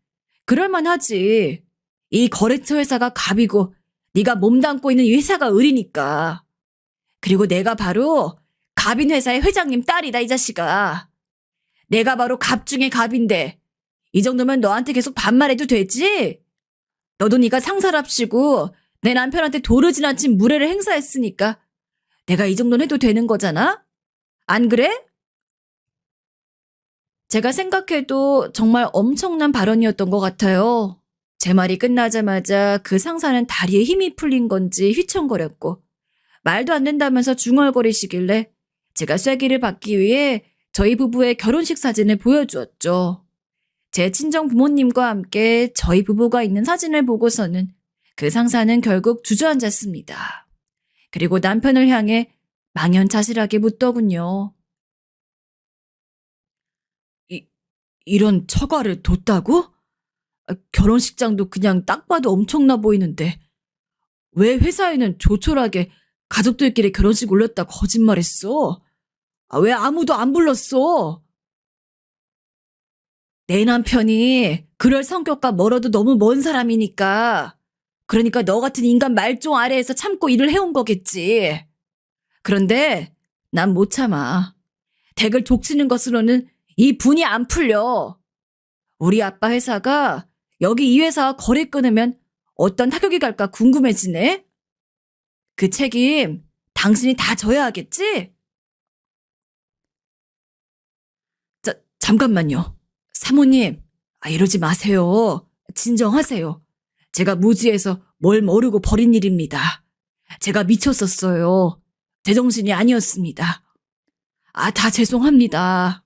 그럴만하지. 이 거래처 회사가 갑이고 네가 몸담고 있는 이 회사가 을이니까. 그리고 내가 바로 갑인 회사의 회장님 딸이다, 이 자식아. 내가 바로 갑 중에 갑인데 이 정도면 너한테 계속 반말해도 되지? 너도 네가 상사랍시고 내 남편한테 도를 지나친 무례를 행사했으니까 내가 이 정도는 해도 되는 거잖아? 안 그래? 제가 생각해도 정말 엄청난 발언이었던 것 같아요. 제 말이 끝나자마자 그 상사는 다리에 힘이 풀린 건지 휘청거렸고 말도 안 된다면서 중얼거리시길래 제가 쐐기를 받기 위해 저희 부부의 결혼식 사진을 보여주었죠. 제 친정 부모님과 함께 저희 부부가 있는 사진을 보고서는 그 상사는 결국 주저앉았습니다. 그리고 남편을 향해 망연자실하게 묻더군요. 이런 처가를 뒀다고? 결혼식장도 그냥 딱 봐도 엄청나 보이는데 왜 회사에는 조촐하게 가족들끼리 결혼식 올렸다 거짓말했어? 왜 아무도 안 불렀어? 내 남편이 그럴 성격과 멀어도 너무 먼 사람이니까. 그러니까 너 같은 인간 말종 아래에서 참고 일을 해온 거겠지. 그런데 난 못 참아. 댁을 족치는 것으로는 이 분이 안 풀려. 우리 아빠 회사가 여기 이 회사와 거래 끊으면 어떤 타격이 갈까 궁금해지네. 그 책임 당신이 다 져야 하겠지? 잠깐만요. 사모님, 이러지 마세요. 진정하세요. 제가 무지해서 뭘 모르고 버린 일입니다. 제가 미쳤었어요. 제정신이 아니었습니다. 다 죄송합니다.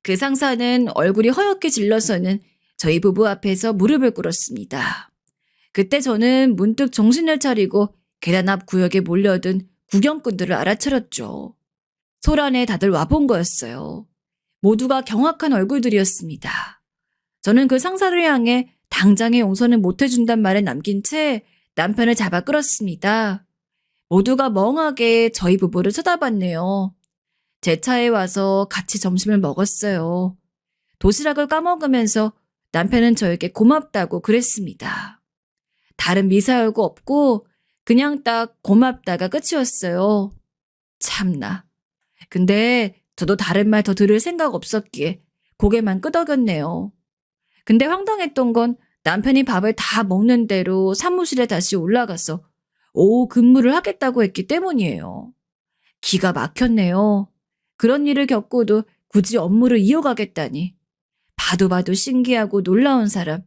그 상사는 얼굴이 허옇게 질러서는 저희 부부 앞에서 무릎을 꿇었습니다. 그때 저는 문득 정신을 차리고 계단 앞 구역에 몰려든 구경꾼들을 알아차렸죠. 소란에 다들 와본 거였어요. 모두가 경악한 얼굴들이었습니다. 저는 그 상사를 향해 당장의 용서는 못해준단 말을 남긴 채 남편을 잡아 끌었습니다. 모두가 멍하게 저희 부부를 쳐다봤네요. 제 차에 와서 같이 점심을 먹었어요. 도시락을 까먹으면서 남편은 저에게 고맙다고 그랬습니다. 다른 미사여구 없고 그냥 딱 고맙다가 끝이었어요. 참나. 근데 저도 다른 말 더 들을 생각 없었기에 고개만 끄덕였네요. 근데 황당했던 건 남편이 밥을 다 먹는 대로 사무실에 다시 올라가서 오후 근무를 하겠다고 했기 때문이에요. 기가 막혔네요. 그런 일을 겪고도 굳이 업무를 이어가겠다니. 봐도 봐도 신기하고 놀라운 사람.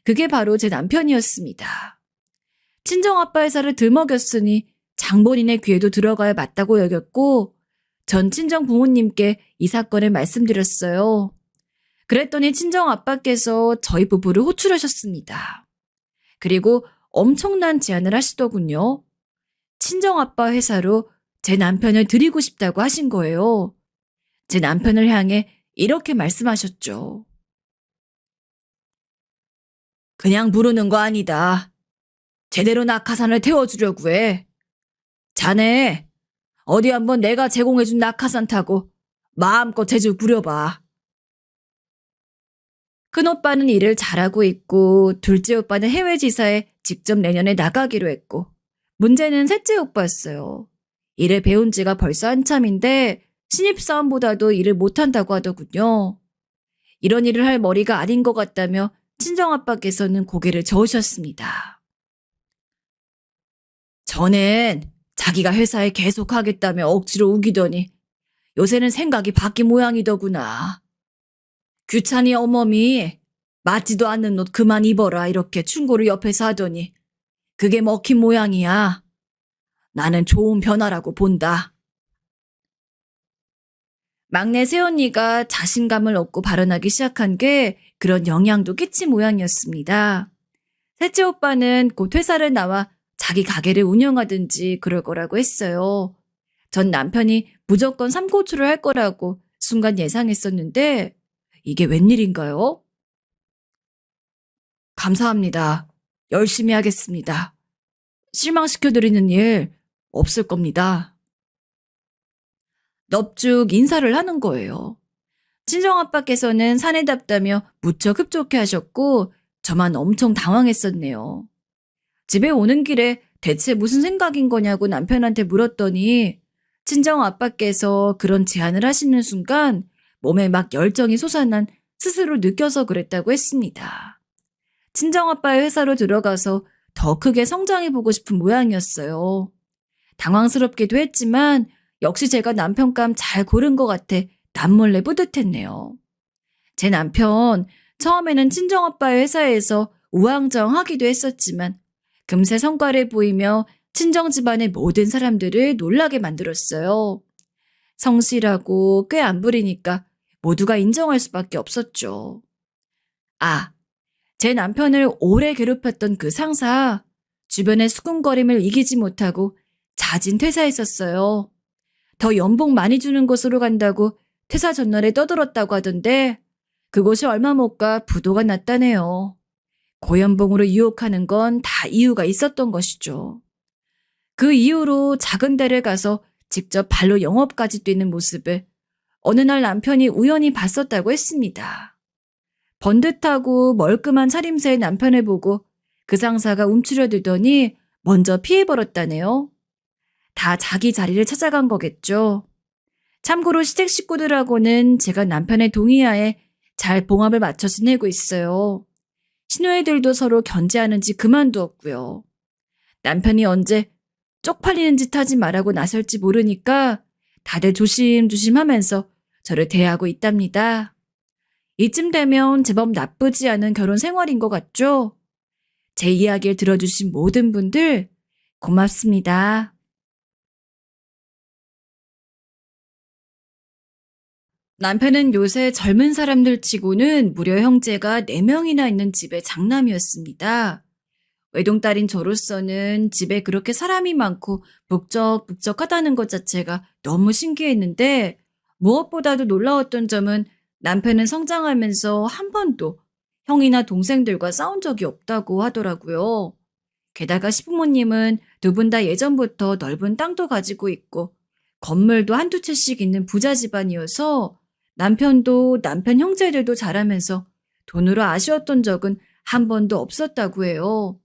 그게 바로 제 남편이었습니다. 친정아빠 회사를 들먹였으니 장본인의 귀에도 들어가야 맞다고 여겼고 전 친정 부모님께 이 사건을 말씀드렸어요. 그랬더니 친정아빠께서 저희 부부를 호출하셨습니다. 그리고 엄청난 제안을 하시더군요. 친정아빠 회사로 제 남편을 드리고 싶다고 하신 거예요. 제 남편을 향해 이렇게 말씀하셨죠. 그냥 부르는 거 아니다. 제대로 낙하산을 태워주려고 해. 자네, 어디 한번 내가 제공해준 낙하산 타고 마음껏 제주 부려봐. 큰오빠는 일을 잘하고 있고 둘째 오빠는 해외 지사에 직접 내년에 나가기로 했고 문제는 셋째 오빠였어요. 일을 배운 지가 벌써 한참인데 신입사원보다도 일을 못한다고 하더군요. 이런 일을 할 머리가 아닌 것 같다며 친정아빠께서는 고개를 저으셨습니다. 전엔 자기가 회사에 계속 하겠다며 억지로 우기더니 요새는 생각이 바뀐 모양이더구나. 규찬이 어머니 맞지도 않는 옷 그만 입어라 이렇게 충고를 옆에서 하더니 그게 먹힌 모양이야. 나는 좋은 변화라고 본다. 막내 새언니가 자신감을 얻고 발언하기 시작한 게 그런 영향도 끼친 모양이었습니다. 셋째 오빠는 곧 회사를 나와 자기 가게를 운영하든지 그럴 거라고 했어요. 전 남편이 무조건 삼고초를 할 거라고 순간 예상했었는데 이게 웬일인가요? 감사합니다. 열심히 하겠습니다. 실망시켜드리는 일 없을 겁니다. 넙죽 인사를 하는 거예요. 친정아빠께서는 사내답다며 무척 흡족해 하셨고 저만 엄청 당황했었네요. 집에 오는 길에 대체 무슨 생각인 거냐고 남편한테 물었더니 친정아빠께서 그런 제안을 하시는 순간 몸에 막 열정이 솟아난 스스로 느껴서 그랬다고 했습니다. 친정아빠의 회사로 들어가서 더 크게 성장해보고 싶은 모양이었어요. 당황스럽기도 했지만 역시 제가 남편감 잘 고른 것 같아 남몰래 뿌듯했네요. 제 남편 처음에는 친정아빠의 회사에서 우왕좌왕하기도 했었지만 금세 성과를 보이며 친정 집안의 모든 사람들을 놀라게 만들었어요. 성실하고 꽤 안 부리니까 모두가 인정할 수밖에 없었죠. 아, 제 남편을 오래 괴롭혔던 그 상사, 주변의 수군거림을 이기지 못하고 자진 퇴사했었어요. 더 연봉 많이 주는 곳으로 간다고 퇴사 전날에 떠들었다고 하던데 그곳이 얼마 못 가 부도가 났다네요. 고연봉으로 유혹하는 건 다 이유가 있었던 것이죠. 그 이후로 작은 데를 가서 직접 발로 영업까지 뛰는 모습을 어느 날 남편이 우연히 봤었다고 했습니다. 번듯하고 멀끔한 차림새의 남편을 보고 그 상사가 움츠려들더니 먼저 피해버렸다네요. 다 자기 자리를 찾아간 거겠죠. 참고로 시댁 식구들하고는 제가 남편의 동의하에 잘 봉합을 맞춰 지내고 있어요. 시누이들도 서로 견제하는지 그만두었고요. 남편이 언제 쪽팔리는 짓 하지 말라고 나설지 모르니까 다들 조심조심 하면서 저를 대하고 있답니다. 이쯤 되면 제법 나쁘지 않은 결혼 생활인 것 같죠? 제 이야기를 들어주신 모든 분들 고맙습니다. 남편은 요새 젊은 사람들 치고는 무려 형제가 4명이나 있는 집의 장남이었습니다. 외동딸인 저로서는 집에 그렇게 사람이 많고 북적북적하다는 것 자체가 너무 신기했는데 무엇보다도 놀라웠던 점은 남편은 성장하면서 한 번도 형이나 동생들과 싸운 적이 없다고 하더라고요. 게다가 시부모님은 두 분 다 예전부터 넓은 땅도 가지고 있고 건물도 한두 채씩 있는 부자 집안이어서 남편도 남편 형제들도 잘하면서 돈으로 아쉬웠던 적은 한 번도 없었다고 해요.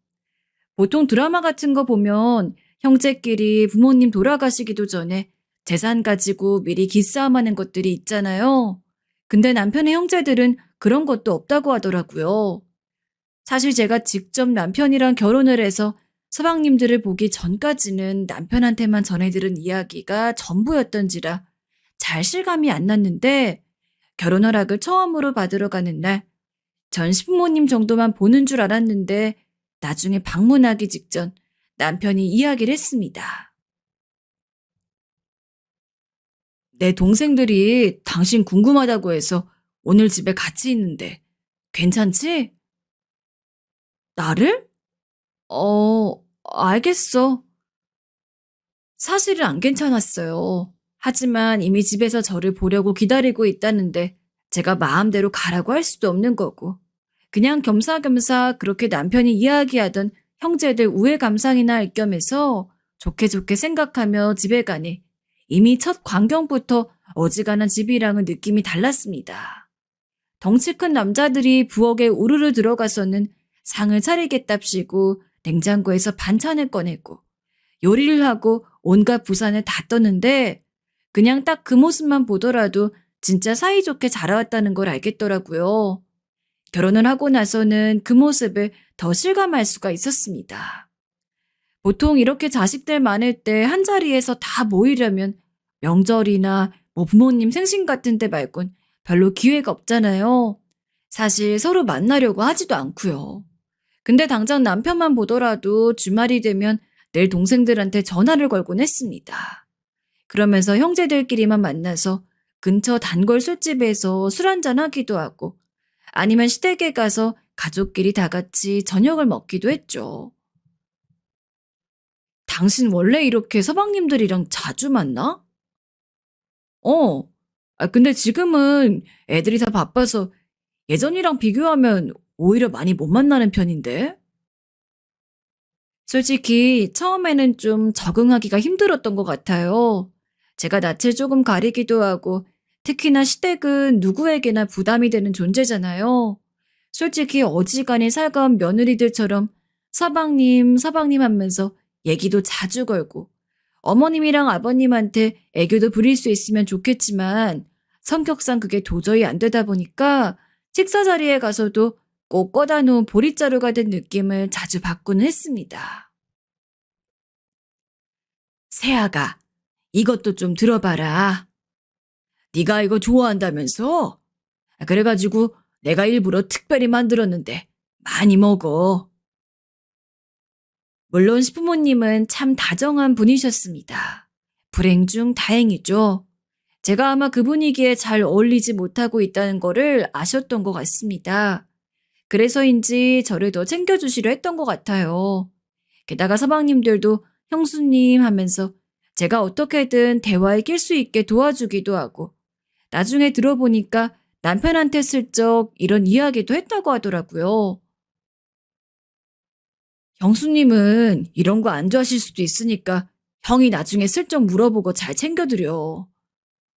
보통 드라마 같은 거 보면 형제끼리 부모님 돌아가시기도 전에 재산 가지고 미리 기싸움하는 것들이 있잖아요. 근데 남편의 형제들은 그런 것도 없다고 하더라고요. 사실 제가 직접 남편이랑 결혼을 해서 서방님들을 보기 전까지는 남편한테만 전해들은 이야기가 전부였던지라 잘 실감이 안 났는데 결혼 허락을 처음으로 받으러 가는 날 전 시부모님 정도만 보는 줄 알았는데 나중에 방문하기 직전 남편이 이야기를 했습니다. 내 동생들이 당신 궁금하다고 해서 오늘 집에 같이 있는데 괜찮지? 나를? 알겠어. 사실은 안 괜찮았어요. 하지만 이미 집에서 저를 보려고 기다리고 있다는데 제가 마음대로 가라고 할 수도 없는 거고. 그냥 겸사겸사 그렇게 남편이 이야기하던 형제들 우애 감상이나 할 겸해서 좋게 좋게 생각하며 집에 가니 이미 첫 광경부터 어지간한 집이랑은 느낌이 달랐습니다. 덩치 큰 남자들이 부엌에 우르르 들어가서는 상을 차리겠답시고 냉장고에서 반찬을 꺼내고 요리를 하고 온갖 부산을 다 떴는데 그냥 딱 그 모습만 보더라도 진짜 사이좋게 자라왔다는 걸 알겠더라고요. 결혼을 하고 나서는 그 모습을 더 실감할 수가 있었습니다. 보통 이렇게 자식들 많을 때 한자리에서 다 모이려면 명절이나 부모님 생신 같은 때 말곤 별로 기회가 없잖아요. 사실 서로 만나려고 하지도 않고요. 근데 당장 남편만 보더라도 주말이 되면 내 동생들한테 전화를 걸곤 했습니다. 그러면서 형제들끼리만 만나서 근처 단골 술집에서 술 한잔 하기도 하고 아니면 시댁에 가서 가족끼리 다 같이 저녁을 먹기도 했죠. 당신 원래 이렇게 서방님들이랑 자주 만나? 어. 근데 지금은 애들이 다 바빠서 예전이랑 비교하면 오히려 많이 못 만나는 편인데? 솔직히 처음에는 좀 적응하기가 힘들었던 것 같아요. 제가 낯을 조금 가리기도 하고 특히나 시댁은 누구에게나 부담이 되는 존재잖아요. 솔직히 어지간히 살가운 며느리들처럼 서방님, 서방님 하면서 얘기도 자주 걸고 어머님이랑 아버님한테 애교도 부릴 수 있으면 좋겠지만 성격상 그게 도저히 안 되다 보니까 식사 자리에 가서도 꼭 꺼다 놓은 보릿자루가 된 느낌을 자주 받고는 했습니다. 세아가 이것도 좀 들어봐라. 네가 이거 좋아한다면서? 그래가지고 내가 일부러 특별히 만들었는데 많이 먹어. 물론 시부모님은 참 다정한 분이셨습니다. 불행 중 다행이죠. 제가 아마 그 분위기에 잘 어울리지 못하고 있다는 거를 아셨던 것 같습니다. 그래서인지 저를 더 챙겨주시려 했던 것 같아요. 게다가 서방님들도 형수님 하면서 제가 어떻게든 대화에 낄 수 있게 도와주기도 하고 나중에 들어보니까 남편한테 슬쩍 이런 이야기도 했다고 하더라고요. 형수님은 이런 거 안 좋아하실 수도 있으니까 형이 나중에 슬쩍 물어보고 잘 챙겨드려.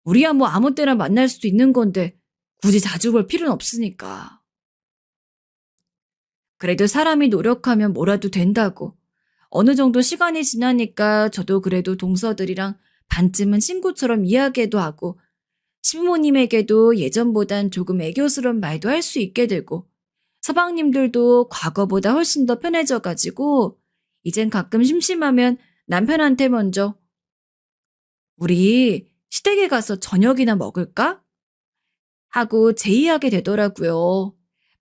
우리야 뭐 아무 때나 만날 수도 있는 건데 굳이 자주 볼 필요는 없으니까. 그래도 사람이 노력하면 뭐라도 된다고. 어느 정도 시간이 지나니까 저도 그래도 동서들이랑 반쯤은 친구처럼 이야기도 하고 시부모님에게도 예전보단 조금 애교스러운 말도 할 수 있게 되고 서방님들도 과거보다 훨씬 더 편해져가지고 이젠 가끔 심심하면 남편한테 먼저 우리 시댁에 가서 저녁이나 먹을까? 하고 제의하게 되더라고요.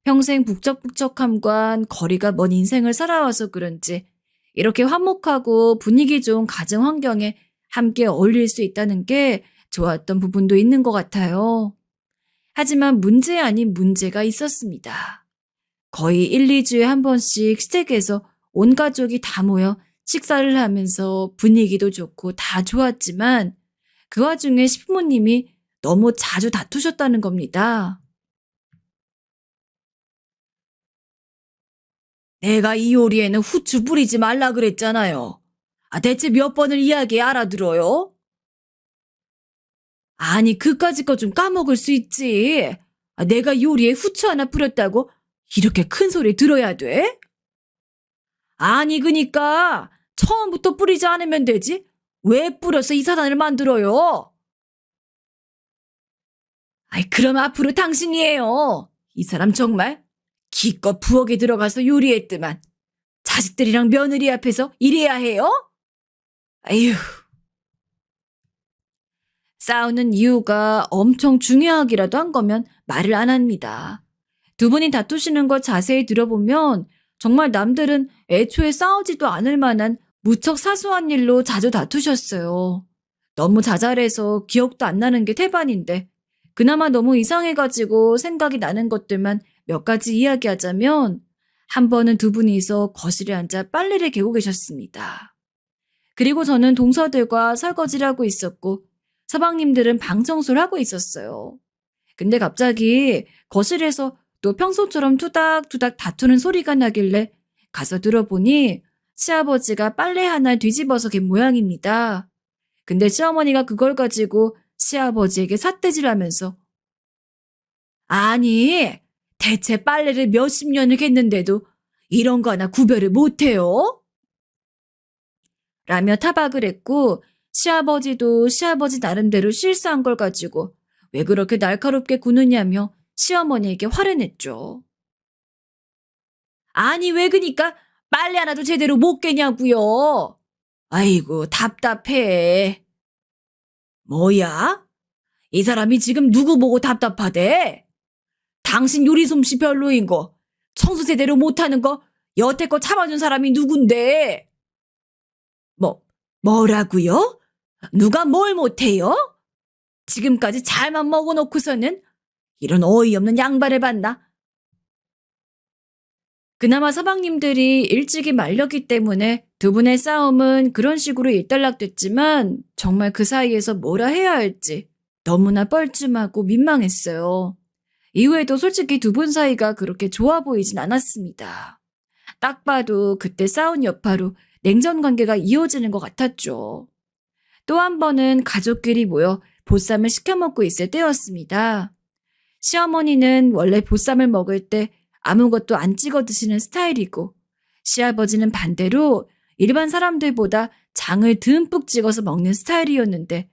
평생 북적북적함과 거리가 먼 인생을 살아와서 그런지 이렇게 화목하고 분위기 좋은 가정 환경에 함께 어울릴 수 있다는 게 좋았던 부분도 있는 것 같아요. 하지만 문제 아닌 문제가 있었습니다. 거의 1, 2주에 한 번씩 시댁에서 온 가족이 다 모여 식사를 하면서 분위기도 좋고 다 좋았지만 그 와중에 시부모님이 너무 자주 다투셨다는 겁니다. 내가 이 요리에는 후추 뿌리지 말라 그랬잖아요. 대체 몇 번을 이야기 알아들어요? 아니, 그까짓 거 좀 까먹을 수 있지. 내가 요리에 후추 하나 뿌렸다고 이렇게 큰 소리 들어야 돼? 아니, 그니까 처음부터 뿌리지 않으면 되지. 왜 뿌려서 이 사단을 만들어요? 그럼 앞으로 당신이에요. 이 사람 정말 기껏 부엌에 들어가서 요리했더만 자식들이랑 며느리 앞에서 이래야 해요? 아휴. 싸우는 이유가 엄청 중요하기라도 한 거면 말을 안 합니다. 두 분이 다투시는 거 자세히 들어보면 정말 남들은 애초에 싸우지도 않을 만한 무척 사소한 일로 자주 다투셨어요. 너무 자잘해서 기억도 안 나는 게 태반인데 그나마 너무 이상해가지고 생각이 나는 것들만 몇 가지 이야기하자면 한 번은 두 분이서 거실에 앉아 빨래를 개고 계셨습니다. 그리고 저는 동서들과 설거지를 하고 있었고 서방님들은 방 청소를 하고 있었어요. 근데 갑자기 거실에서 또 평소처럼 투닥투닥 다투는 소리가 나길래 가서 들어보니 시아버지가 빨래 하나 뒤집어서 갠 모양입니다. 근데 시어머니가 그걸 가지고 시아버지에게 삿대질하면서 아니, 대체 빨래를 몇십 년을 갰는데도 이런 거 하나 구별을 못해요? 라며 타박을 했고 시아버지도 시아버지 나름대로 실수한 걸 가지고 왜 그렇게 날카롭게 구느냐며 시어머니에게 화를 냈죠. 아니, 왜 그니까 빨래 하나도 제대로 못 개냐고요. 아이고, 답답해. 뭐야? 이 사람이 지금 누구 보고 답답하대? 당신 요리 솜씨 별로인 거, 청소 제대로 못하는 거 여태껏 참아준 사람이 누군데? 뭐라고요? 누가 뭘 못해요? 지금까지 잘만 먹어놓고서는 이런 어이없는 양반을 봤나? 그나마 서방님들이 일찍이 말렸기 때문에 두 분의 싸움은 그런 식으로 일단락됐지만 정말 그 사이에서 뭐라 해야 할지 너무나 뻘쭘하고 민망했어요. 이후에도 솔직히 두 분 사이가 그렇게 좋아 보이진 않았습니다. 딱 봐도 그때 싸운 여파로 냉전 관계가 이어지는 것 같았죠. 또 한 번은 가족끼리 모여 보쌈을 시켜 먹고 있을 때였습니다. 시어머니는 원래 보쌈을 먹을 때 아무것도 안 찍어 드시는 스타일이고 시아버지는 반대로 일반 사람들보다 장을 듬뿍 찍어서 먹는 스타일이었는데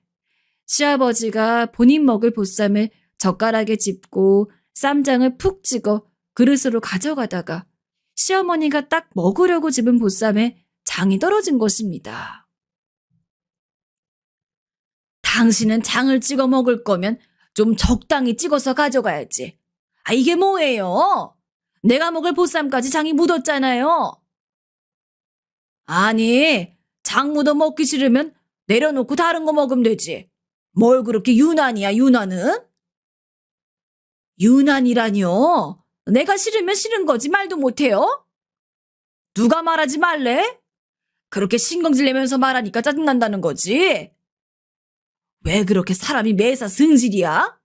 시아버지가 본인 먹을 보쌈을 젓가락에 짚고 쌈장을 푹 찍어 그릇으로 가져가다가 시어머니가 딱 먹으려고 집은 보쌈에 장이 떨어진 것입니다. 당신은 장을 찍어 먹을 거면 좀 적당히 찍어서 가져가야지. 이게 뭐예요? 내가 먹을 보쌈까지 장이 묻었잖아요. 아니, 장 묻어 먹기 싫으면 내려놓고 다른 거 먹으면 되지. 뭘 그렇게 유난이야, 유난은? 유난이라뇨? 내가 싫으면 싫은 거지 말도 못해요? 누가 말하지 말래? 그렇게 신경질 내면서 말하니까 짜증난다는 거지. 왜 그렇게 사람이 매사 승질이야?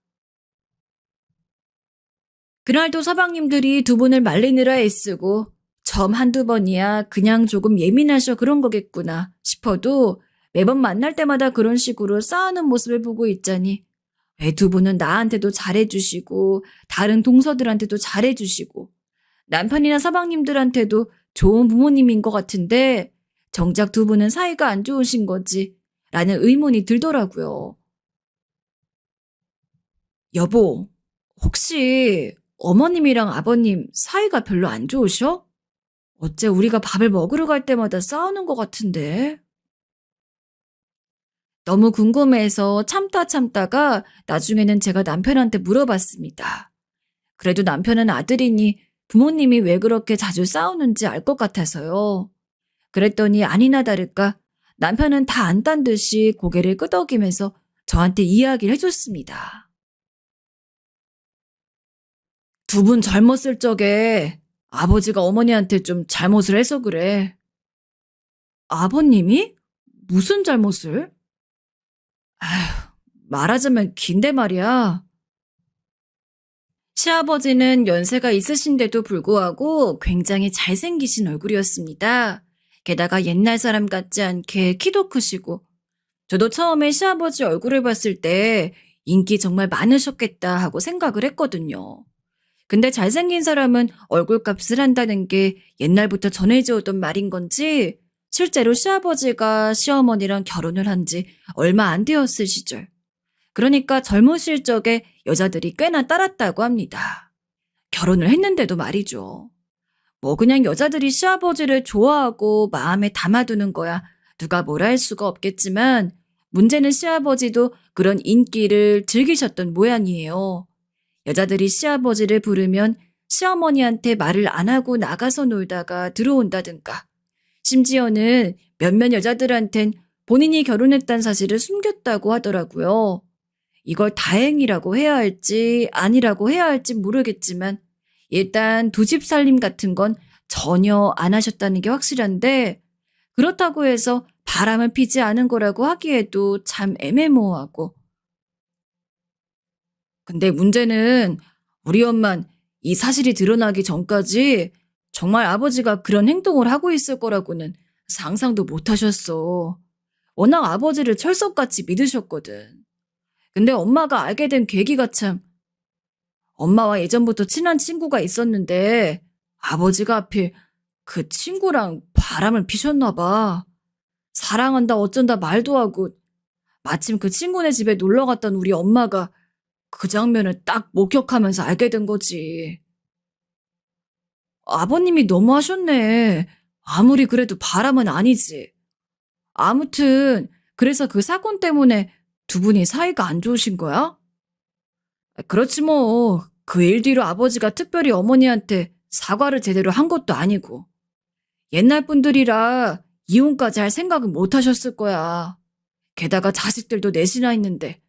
그날도 서방님들이 두 분을 말리느라 애쓰고 점 한두 번이야 그냥 조금 예민하셔 그런 거겠구나 싶어도 매번 만날 때마다 그런 식으로 싸우는 모습을 보고 있자니 왜 두 분은 나한테도 잘해주시고 다른 동서들한테도 잘해주시고 남편이나 서방님들한테도 좋은 부모님인 것 같은데 정작 두 분은 사이가 안 좋으신 거지 라는 의문이 들더라고요. 여보, 혹시 어머님이랑 아버님 사이가 별로 안 좋으셔? 어째 우리가 밥을 먹으러 갈 때마다 싸우는 것 같은데. 너무 궁금해서 참다가 나중에는 제가 남편한테 물어봤습니다. 그래도 남편은 아들이니 부모님이 왜 그렇게 자주 싸우는지 알 것 같아서요. 그랬더니 아니나 다를까 남편은 다 안단 듯이 고개를 끄덕이면서 저한테 이야기를 해줬습니다. 두 분 젊었을 적에 아버지가 어머니한테 좀 잘못을 해서 그래. 아버님이? 무슨 잘못을? 아휴, 말하자면 긴데 말이야. 시아버지는 연세가 있으신데도 불구하고 굉장히 잘생기신 얼굴이었습니다. 게다가 옛날 사람 같지 않게 키도 크시고, 저도 처음에 시아버지 얼굴을 봤을 때 인기 정말 많으셨겠다 하고 생각을 했거든요. 근데 잘생긴 사람은 얼굴값을 한다는 게 옛날부터 전해져 오던 말인 건지 실제로 시아버지가 시어머니랑 결혼을 한 지 얼마 안 되었을 시절. 그러니까 젊으실 적에 여자들이 꽤나 따랐다고 합니다. 결혼을 했는데도 말이죠. 뭐 그냥 여자들이 시아버지를 좋아하고 마음에 담아두는 거야 누가 뭐라 할 수가 없겠지만 문제는 시아버지도 그런 인기를 즐기셨던 모양이에요. 여자들이 시아버지를 부르면 시어머니한테 말을 안 하고 나가서 놀다가 들어온다든가 심지어는 몇몇 여자들한텐 본인이 결혼했다는 사실을 숨겼다고 하더라고요. 이걸 다행이라고 해야 할지 아니라고 해야 할지 모르겠지만 일단 두 집 살림 같은 건 전혀 안 하셨다는 게 확실한데 그렇다고 해서 바람을 피지 않은 거라고 하기에도 참 애매모호하고 근데 문제는 우리 엄만 이 사실이 드러나기 전까지 정말 아버지가 그런 행동을 하고 있을 거라고는 상상도 못 하셨어. 워낙 아버지를 철석같이 믿으셨거든. 근데 엄마가 알게 된 계기가 참 엄마와 예전부터 친한 친구가 있었는데 아버지가 하필 그 친구랑 바람을 피셨나 봐. 사랑한다 어쩐다 말도 하고 마침 그 친구네 집에 놀러 갔던 우리 엄마가 그 장면을 딱 목격하면서 알게 된 거지. 아버님이 너무하셨네. 아무리 그래도 바람은 아니지. 아무튼 그래서 그 사건 때문에 두 분이 사이가 안 좋으신 거야? 그렇지 뭐. 그 일 뒤로 아버지가 특별히 어머니한테 사과를 제대로 한 것도 아니고. 옛날 분들이라 이혼까지 할 생각은 못 하셨을 거야. 게다가 자식들도 넷이나 있는데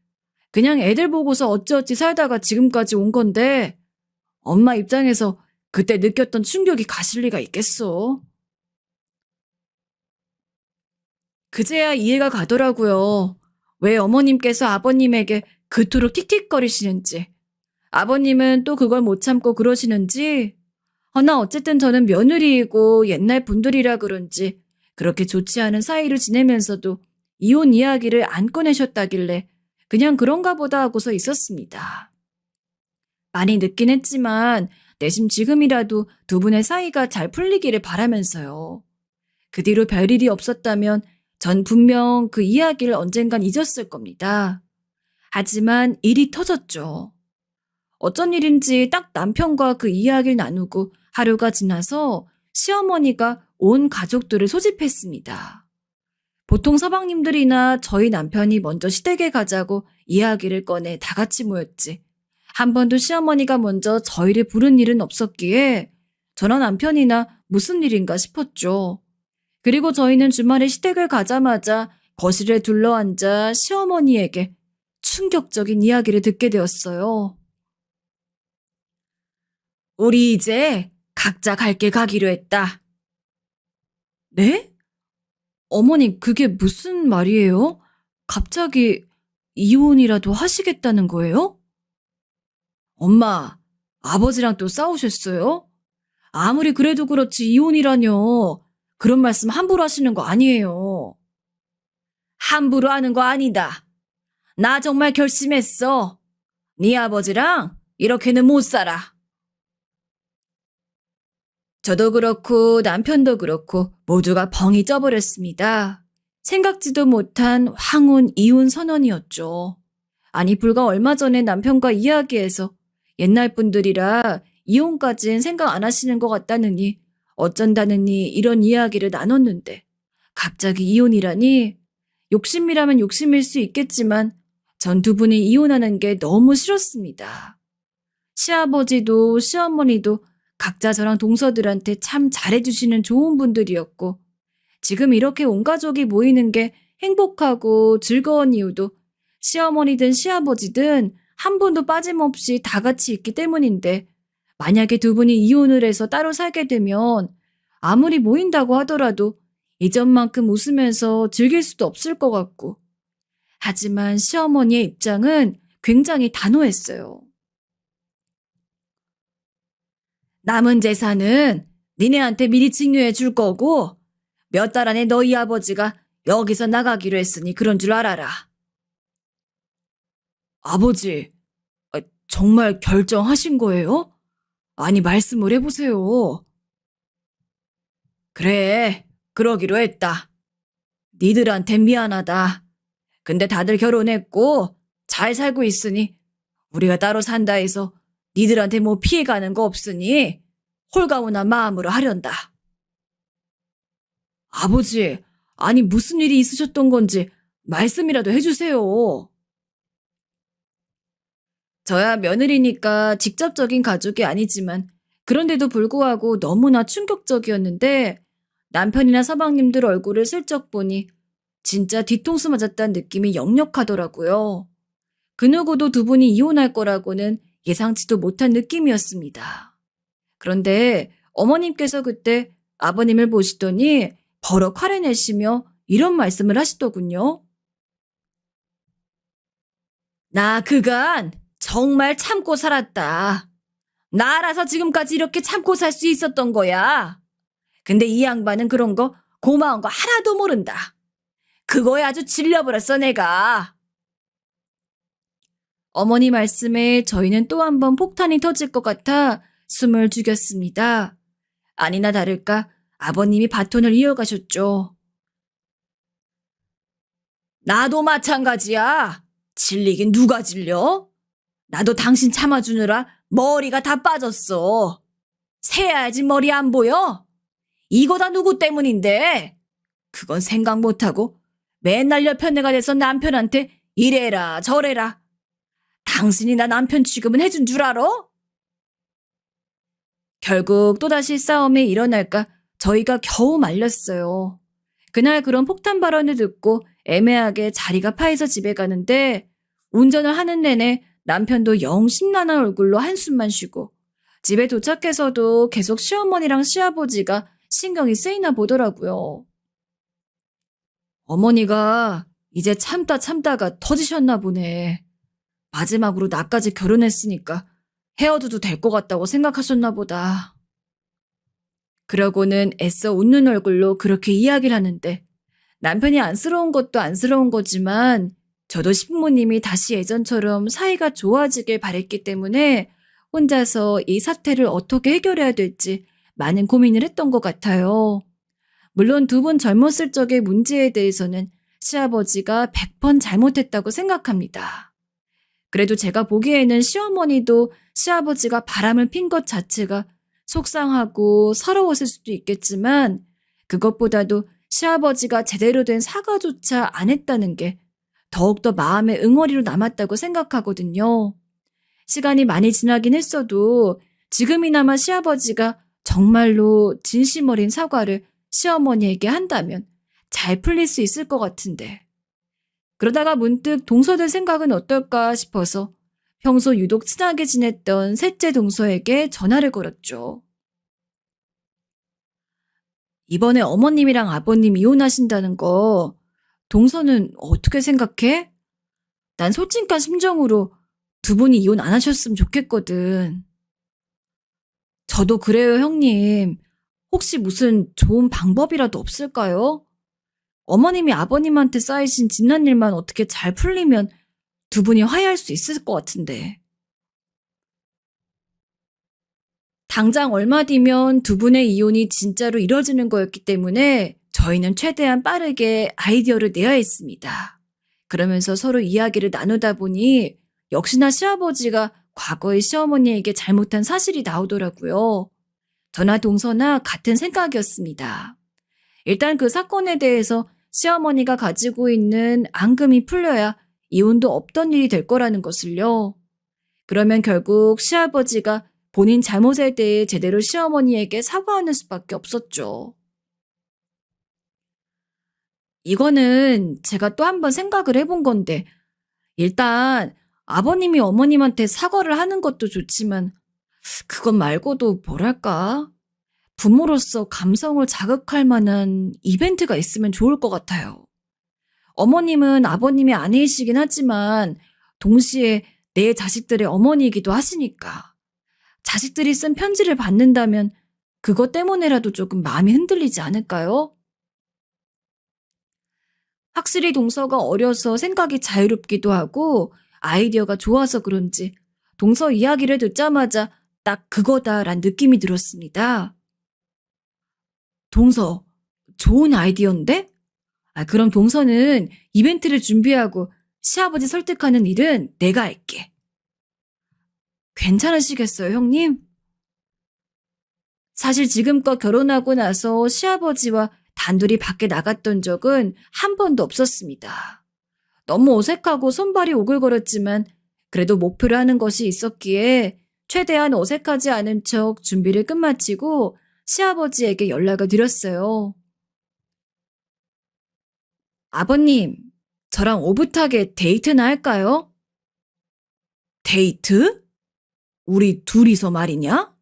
그냥 애들 보고서 어찌어찌 살다가 지금까지 온 건데 엄마 입장에서 그때 느꼈던 충격이 가실 리가 있겠어. 그제야 이해가 가더라고요. 왜 어머님께서 아버님에게 그토록 틱틱거리시는지. 아버님은 또 그걸 못 참고 그러시는지. 허나 어쨌든 저는 며느리이고 옛날 분들이라 그런지 그렇게 좋지 않은 사이를 지내면서도 이혼 이야기를 안 꺼내셨다길래 그냥 그런가 보다 하고서 있었습니다. 많이 늦긴 했지만 내심 지금이라도 두 분의 사이가 잘 풀리기를 바라면서요. 그 뒤로 별일이 없었다면 전 분명 그 이야기를 언젠간 잊었을 겁니다. 하지만 일이 터졌죠. 어쩐 일인지 딱 남편과 그 이야기를 나누고 하루가 지나서 시어머니가 온 가족들을 소집했습니다. 보통 서방님들이나 저희 남편이 먼저 시댁에 가자고 이야기를 꺼내 다 같이 모였지. 한 번도 시어머니가 먼저 저희를 부른 일은 없었기에 저나 남편이나 무슨 일인가 싶었죠. 그리고 저희는 주말에 시댁을 가자마자 거실에 둘러앉아 시어머니에게 충격적인 이야기를 듣게 되었어요. 우리 이제 각자 갈 길 가기로 했다. 네? 어머니, 그게 무슨 말이에요? 갑자기 이혼이라도 하시겠다는 거예요? 엄마, 아버지랑 또 싸우셨어요? 아무리 그래도 그렇지 이혼이라뇨. 그런 말씀 함부로 하시는 거 아니에요. 함부로 하는 거 아니다. 나 정말 결심했어. 네 아버지랑 이렇게는 못 살아. 저도 그렇고 남편도 그렇고 모두가 벙이 쪄버렸습니다. 생각지도 못한 황혼 이혼 선언이었죠. 아니 불과 얼마 전에 남편과 이야기해서 옛날 분들이라 이혼까진 생각 안 하시는 것 같다느니 어쩐다느니 이런 이야기를 나눴는데 갑자기 이혼이라니 욕심이라면 욕심일 수 있겠지만 전 두 분이 이혼하는 게 너무 싫었습니다. 시아버지도 시어머니도 각자 저랑 동서들한테 참 잘해주시는 좋은 분들이었고 지금 이렇게 온 가족이 모이는 게 행복하고 즐거운 이유도 시어머니든 시아버지든 한 분도 빠짐없이 다 같이 있기 때문인데 만약에 두 분이 이혼을 해서 따로 살게 되면 아무리 모인다고 하더라도 이전만큼 웃으면서 즐길 수도 없을 것 같고 하지만 시어머니의 입장은 굉장히 단호했어요. 남은 재산은 니네한테 미리 증여해 줄 거고 몇 달 안에 너희 아버지가 여기서 나가기로 했으니 그런 줄 알아라. 아버지, 정말 결정하신 거예요? 아니, 말씀을 해보세요. 그래, 그러기로 했다. 니들한테 미안하다. 근데 다들 결혼했고 잘 살고 있으니 우리가 따로 산다 해서 니들한테 뭐 피해가는 거 없으니 홀가분한 마음으로 하련다. 아버지, 아니 무슨 일이 있으셨던 건지 말씀이라도 해주세요. 저야 며느리니까 직접적인 가족이 아니지만 그런데도 불구하고 너무나 충격적이었는데 남편이나 서방님들 얼굴을 슬쩍 보니 진짜 뒤통수 맞았다는 느낌이 역력하더라고요. 그 누구도 두 분이 이혼할 거라고는 예상치도 못한 느낌이었습니다. 그런데 어머님께서 그때 아버님을 보시더니 버럭 화를 내시며 이런 말씀을 하시더군요. 나 그간 정말 참고 살았다. 나 알아서 지금까지 이렇게 참고 살 수 있었던 거야. 근데 이 양반은 그런 거 고마운 거 하나도 모른다. 그거에 아주 질려버렸어 내가. 어머니 말씀에 저희는 또 한 번 폭탄이 터질 것 같아 숨을 죽였습니다. 아니나 다를까 아버님이 바톤을 이어가셨죠. 나도 마찬가지야. 질리긴 누가 질려? 나도 당신 참아주느라 머리가 다 빠졌어. 새야지 머리 안 보여? 이거 다 누구 때문인데? 그건 생각 못하고 맨날 옆편애가 돼서 남편한테 이래라 저래라. 당신이 나 남편 취급은 해준 줄 알아? 결국 또다시 싸움이 일어날까 저희가 겨우 말렸어요. 그날 그런 폭탄 발언을 듣고 애매하게 자리가 파해서 집에 가는데 운전을 하는 내내 남편도 영 심란한 얼굴로 한숨만 쉬고 집에 도착해서도 계속 시어머니랑 시아버지가 신경이 쓰이나 보더라고요. 어머니가 이제 참다가 터지셨나 보네. 마지막으로 나까지 결혼했으니까 헤어져도 될 것 같다고 생각하셨나 보다. 그러고는 애써 웃는 얼굴로 그렇게 이야기를 하는데 남편이 안쓰러운 것도 안쓰러운 거지만 저도 신부님이 다시 예전처럼 사이가 좋아지길 바랬기 때문에 혼자서 이 사태를 어떻게 해결해야 될지 많은 고민을 했던 것 같아요. 물론 두 분 젊었을 적의 문제에 대해서는 시아버지가 100번 잘못했다고 생각합니다. 그래도 제가 보기에는 시어머니도 시아버지가 바람을 핀 것 자체가 속상하고 서러웠을 수도 있겠지만 그것보다도 시아버지가 제대로 된 사과조차 안 했다는 게 더욱더 마음의 응어리로 남았다고 생각하거든요. 시간이 많이 지나긴 했어도 지금이나마 시아버지가 정말로 진심 어린 사과를 시어머니에게 한다면 잘 풀릴 수 있을 것 같은데. 그러다가 문득 동서될 생각은 어떨까 싶어서 평소 유독 친하게 지냈던 셋째 동서에게 전화를 걸었죠. 이번에 어머님이랑 아버님 이혼하신다는 거 동서는 어떻게 생각해? 난 솔직한 심정으로 두 분이 이혼 안 하셨으면 좋겠거든. 저도 그래요, 형님. 혹시 무슨 좋은 방법이라도 없을까요? 어머님이 아버님한테 쌓이신 지난 일만 어떻게 잘 풀리면 두 분이 화해할 수 있을 것 같은데. 당장 얼마 뒤면 두 분의 이혼이 진짜로 이뤄지는 거였기 때문에 저희는 최대한 빠르게 아이디어를 내야 했습니다. 그러면서 서로 이야기를 나누다 보니 역시나 시아버지가 과거에 시어머니에게 잘못한 사실이 나오더라고요. 저나 동서나 같은 생각이었습니다. 일단 그 사건에 대해서 시어머니가 가지고 있는 앙금이 풀려야 이혼도 없던 일이 될 거라는 것을요. 그러면 결국 시아버지가 본인 잘못에 대해 제대로 시어머니에게 사과하는 수밖에 없었죠. 이거는 제가 또 한 번 생각을 해본 건데 일단 아버님이 어머님한테 사과를 하는 것도 좋지만 그것 말고도 뭐랄까? 부모로서 감성을 자극할 만한 이벤트가 있으면 좋을 것 같아요. 어머님은 아버님의 아내이시긴 하지만 동시에 내 자식들의 어머니이기도 하시니까 자식들이 쓴 편지를 받는다면 그것 때문에라도 조금 마음이 흔들리지 않을까요? 확실히 동서가 어려서 생각이 자유롭기도 하고 아이디어가 좋아서 그런지 동서 이야기를 듣자마자 딱 그거다란 느낌이 들었습니다. 동서, 좋은 아이디어인데? 그럼 동서는 이벤트를 준비하고 시아버지 설득하는 일은 내가 할게. 괜찮으시겠어요, 형님? 사실 지금껏 결혼하고 나서 시아버지와 단둘이 밖에 나갔던 적은 한 번도 없었습니다. 너무 어색하고 손발이 오글거렸지만 그래도 목표로 하는 것이 있었기에 최대한 어색하지 않은 척 준비를 끝마치고 시아버지에게 연락을 드렸어요. 아버님, 저랑 오붓하게 데이트나 할까요? 데이트? 우리 둘이서 말이냐?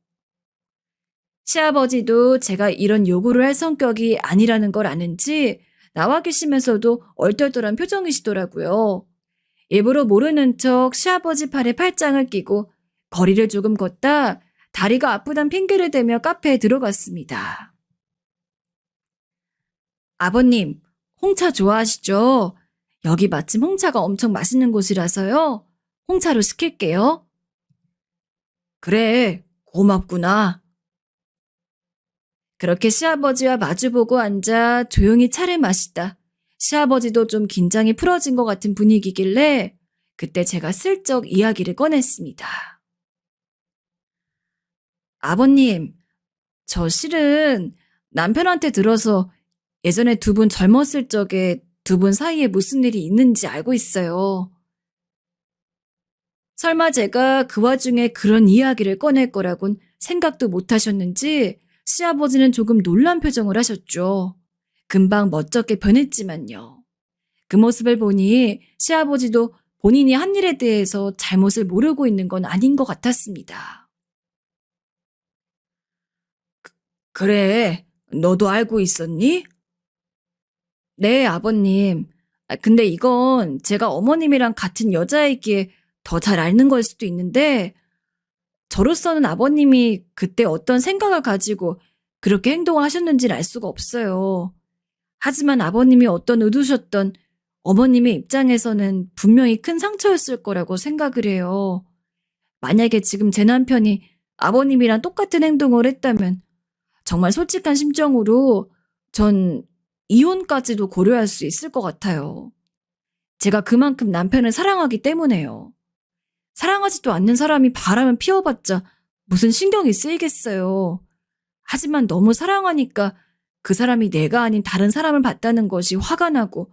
시아버지도 제가 이런 요구를 할 성격이 아니라는 걸 아는지 나와 계시면서도 얼떨떨한 표정이시더라고요. 일부러 모르는 척 시아버지 팔에 팔짱을 끼고 거리를 조금 걷다 다리가 아프단 핑계를 대며 카페에 들어갔습니다. 아버님, 홍차 좋아하시죠? 여기 마침 홍차가 엄청 맛있는 곳이라서요. 홍차로 시킬게요. 그래, 고맙구나. 그렇게 시아버지와 마주보고 앉아 조용히 차를 마시다 시아버지도 좀 긴장이 풀어진 것 같은 분위기길래 그때 제가 슬쩍 이야기를 꺼냈습니다. 아버님, 저 실은 남편한테 들어서 예전에 두 분 젊었을 적에 두 분 사이에 무슨 일이 있는지 알고 있어요. 설마 제가 그 와중에 그런 이야기를 꺼낼 거라곤 생각도 못 하셨는지 시아버지는 조금 놀란 표정을 하셨죠. 금방 멋쩍게 변했지만요. 그 모습을 보니 시아버지도 본인이 한 일에 대해서 잘못을 모르고 있는 건 아닌 것 같았습니다. 그래, 너도 알고 있었니? 네, 아버님. 근데 이건 제가 어머님이랑 같은 여자이기에 더 잘 아는 걸 수도 있는데 저로서는 아버님이 그때 어떤 생각을 가지고 그렇게 행동을 하셨는지를 알 수가 없어요. 하지만 아버님이 어떤 의도셨던 어머님의 입장에서는 분명히 큰 상처였을 거라고 생각을 해요. 만약에 지금 제 남편이 아버님이랑 똑같은 행동을 했다면 정말 솔직한 심정으로 전 이혼까지도 고려할 수 있을 것 같아요. 제가 그만큼 남편을 사랑하기 때문에요. 사랑하지도 않는 사람이 바람을 피워봤자 무슨 신경이 쓰이겠어요. 하지만 너무 사랑하니까 그 사람이 내가 아닌 다른 사람을 봤다는 것이 화가 나고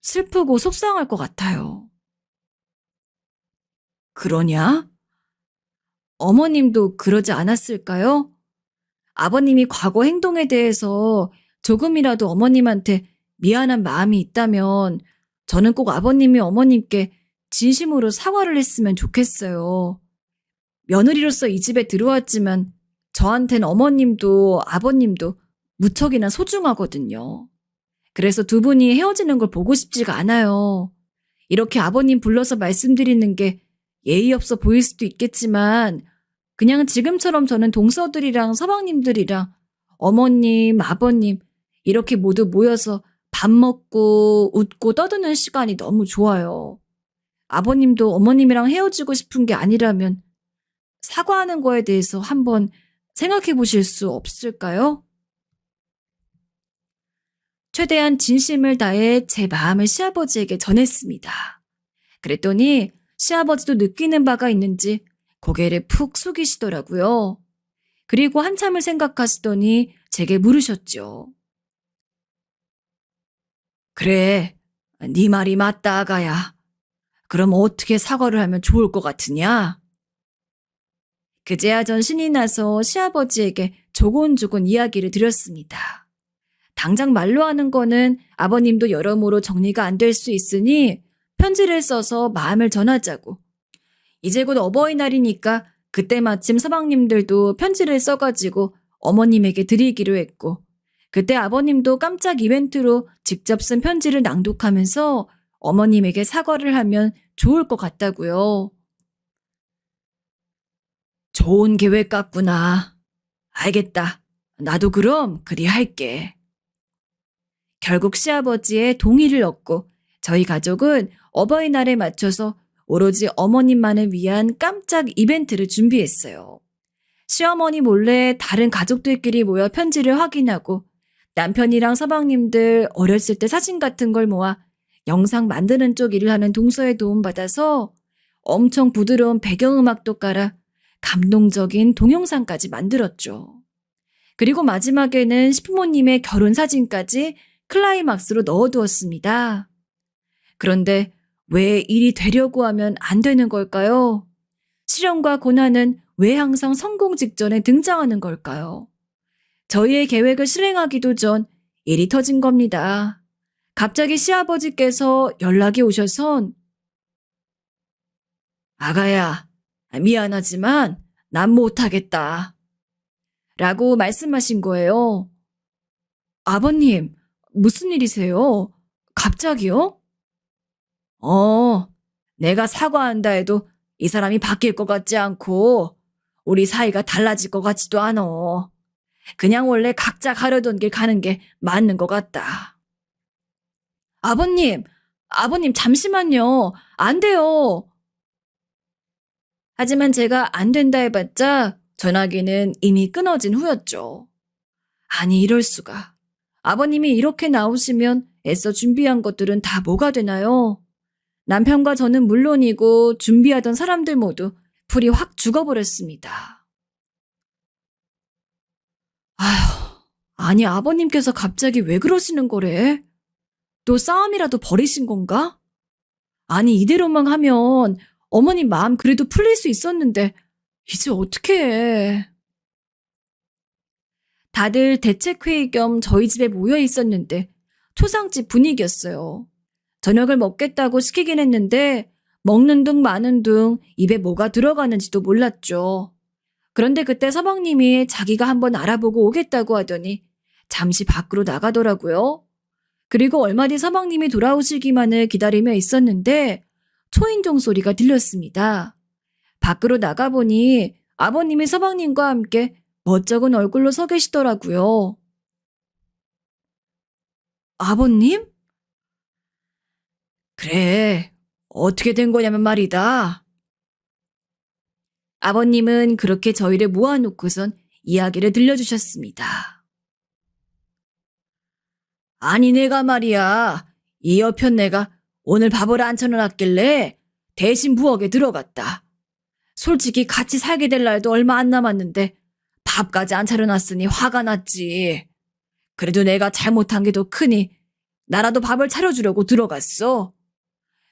슬프고 속상할 것 같아요. 그러냐? 어머님도 그러지 않았을까요? 아버님이 과거 행동에 대해서 조금이라도 어머님한테 미안한 마음이 있다면 저는 꼭 아버님이 어머님께 진심으로 사과를 했으면 좋겠어요. 며느리로서 이 집에 들어왔지만 저한텐 어머님도 아버님도 무척이나 소중하거든요. 그래서 두 분이 헤어지는 걸 보고 싶지가 않아요. 이렇게 아버님 불러서 말씀드리는 게 예의 없어 보일 수도 있겠지만 그냥 지금처럼 저는 동서들이랑 서방님들이랑 어머님, 아버님 이렇게 모두 모여서 밥 먹고 웃고 떠드는 시간이 너무 좋아요. 아버님도 어머님이랑 헤어지고 싶은 게 아니라면 사과하는 거에 대해서 한번 생각해 보실 수 없을까요? 최대한 진심을 다해 제 마음을 시아버지에게 전했습니다. 그랬더니 시아버지도 느끼는 바가 있는지 고개를 푹 숙이시더라고요. 그리고 한참을 생각하시더니 제게 물으셨죠. 그래, 네 말이 맞다, 아가야. 그럼 어떻게 사과를 하면 좋을 것 같으냐? 그제야 전 신이 나서 시아버지에게 조곤조곤 이야기를 드렸습니다. 당장 말로 하는 거는 아버님도 여러모로 정리가 안 될 수 있으니 편지를 써서 마음을 전하자고. 이제 곧 어버이날이니까 그때 마침 서방님들도 편지를 써가지고 어머님에게 드리기로 했고 그때 아버님도 깜짝 이벤트로 직접 쓴 편지를 낭독하면서 어머님에게 사과를 하면 좋을 것 같다고요. 좋은 계획 같구나. 알겠다. 나도 그럼 그리 할게. 결국 시아버지의 동의를 얻고 저희 가족은 어버이날에 맞춰서 오로지 어머님만을 위한 깜짝 이벤트를 준비했어요. 시어머니 몰래 다른 가족들끼리 모여 편지를 확인하고 남편이랑 서방님들 어렸을 때 사진 같은 걸 모아 영상 만드는 쪽 일을 하는 동서의 도움받아서 엄청 부드러운 배경음악도 깔아 감동적인 동영상까지 만들었죠. 그리고 마지막에는 시부모님의 결혼 사진까지 클라이막스로 넣어두었습니다. 그런데 왜 일이 되려고 하면 안 되는 걸까요? 시련과 고난은 왜 항상 성공 직전에 등장하는 걸까요? 저희의 계획을 실행하기도 전 일이 터진 겁니다. 갑자기 시아버지께서 연락이 오셔선 아가야, 미안하지만 난 못하겠다. 라고 말씀하신 거예요. 아버님, 무슨 일이세요? 갑자기요? 내가 사과한다 해도 이 사람이 바뀔 것 같지 않고 우리 사이가 달라질 것 같지도 않어. 그냥 원래 각자 가려던 길 가는 게 맞는 것 같다. 아버님 잠시만요. 안 돼요. 하지만 제가 안 된다 해봤자 전화기는 이미 끊어진 후였죠. 아니 이럴 수가. 아버님이 이렇게 나오시면 애써 준비한 것들은 다 뭐가 되나요? 남편과 저는 물론이고 준비하던 사람들 모두 불이 확 죽어버렸습니다. 아휴, 아니 아버님께서 갑자기 왜 그러시는 거래? 또 싸움이라도 벌이신 건가? 아니 이대로만 하면 어머님 마음 그래도 풀릴 수 있었는데 이제 어떡해. 다들 대책회의 겸 저희 집에 모여 있었는데 초상집 분위기였어요. 저녁을 먹겠다고 시키긴 했는데 먹는 둥 마는 둥 입에 뭐가 들어가는지도 몰랐죠. 그런데 그때 서방님이 자기가 한번 알아보고 오겠다고 하더니 잠시 밖으로 나가더라고요. 그리고 얼마 뒤 서방님이 돌아오시기만을 기다리며 있었는데 초인종 소리가 들렸습니다. 밖으로 나가보니 아버님이 서방님과 함께 멋쩍은 얼굴로 서 계시더라고요. 아버님? 그래, 어떻게 된 거냐면 말이다. 아버님은 그렇게 저희를 모아놓고선 이야기를 들려주셨습니다. 아니 내가 말이야, 이 여편 내가 오늘 밥을 안 차려놨길래 대신 부엌에 들어갔다. 솔직히 같이 살게 될 날도 얼마 안 남았는데 밥까지 안 차려놨으니 화가 났지. 그래도 내가 잘못한 게 더 크니 나라도 밥을 차려주려고 들어갔어.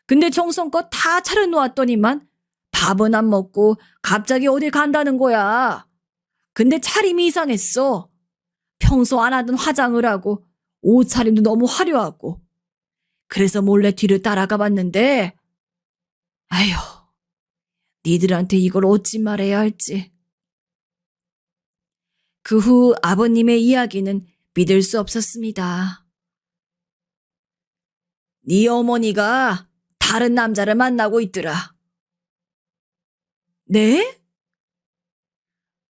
근데 정성껏 다 차려놓았더니만 밥은 안 먹고 갑자기 어딜 간다는 거야. 근데 차림이 이상했어. 평소 안 하던 화장을 하고 옷차림도 너무 화려하고. 그래서 몰래 뒤를 따라가 봤는데 아휴, 니들한테 이걸 어찌 말해야 할지. 그 후 아버님의 이야기는 믿을 수 없었습니다. 네 어머니가 다른 남자를 만나고 있더라. 네?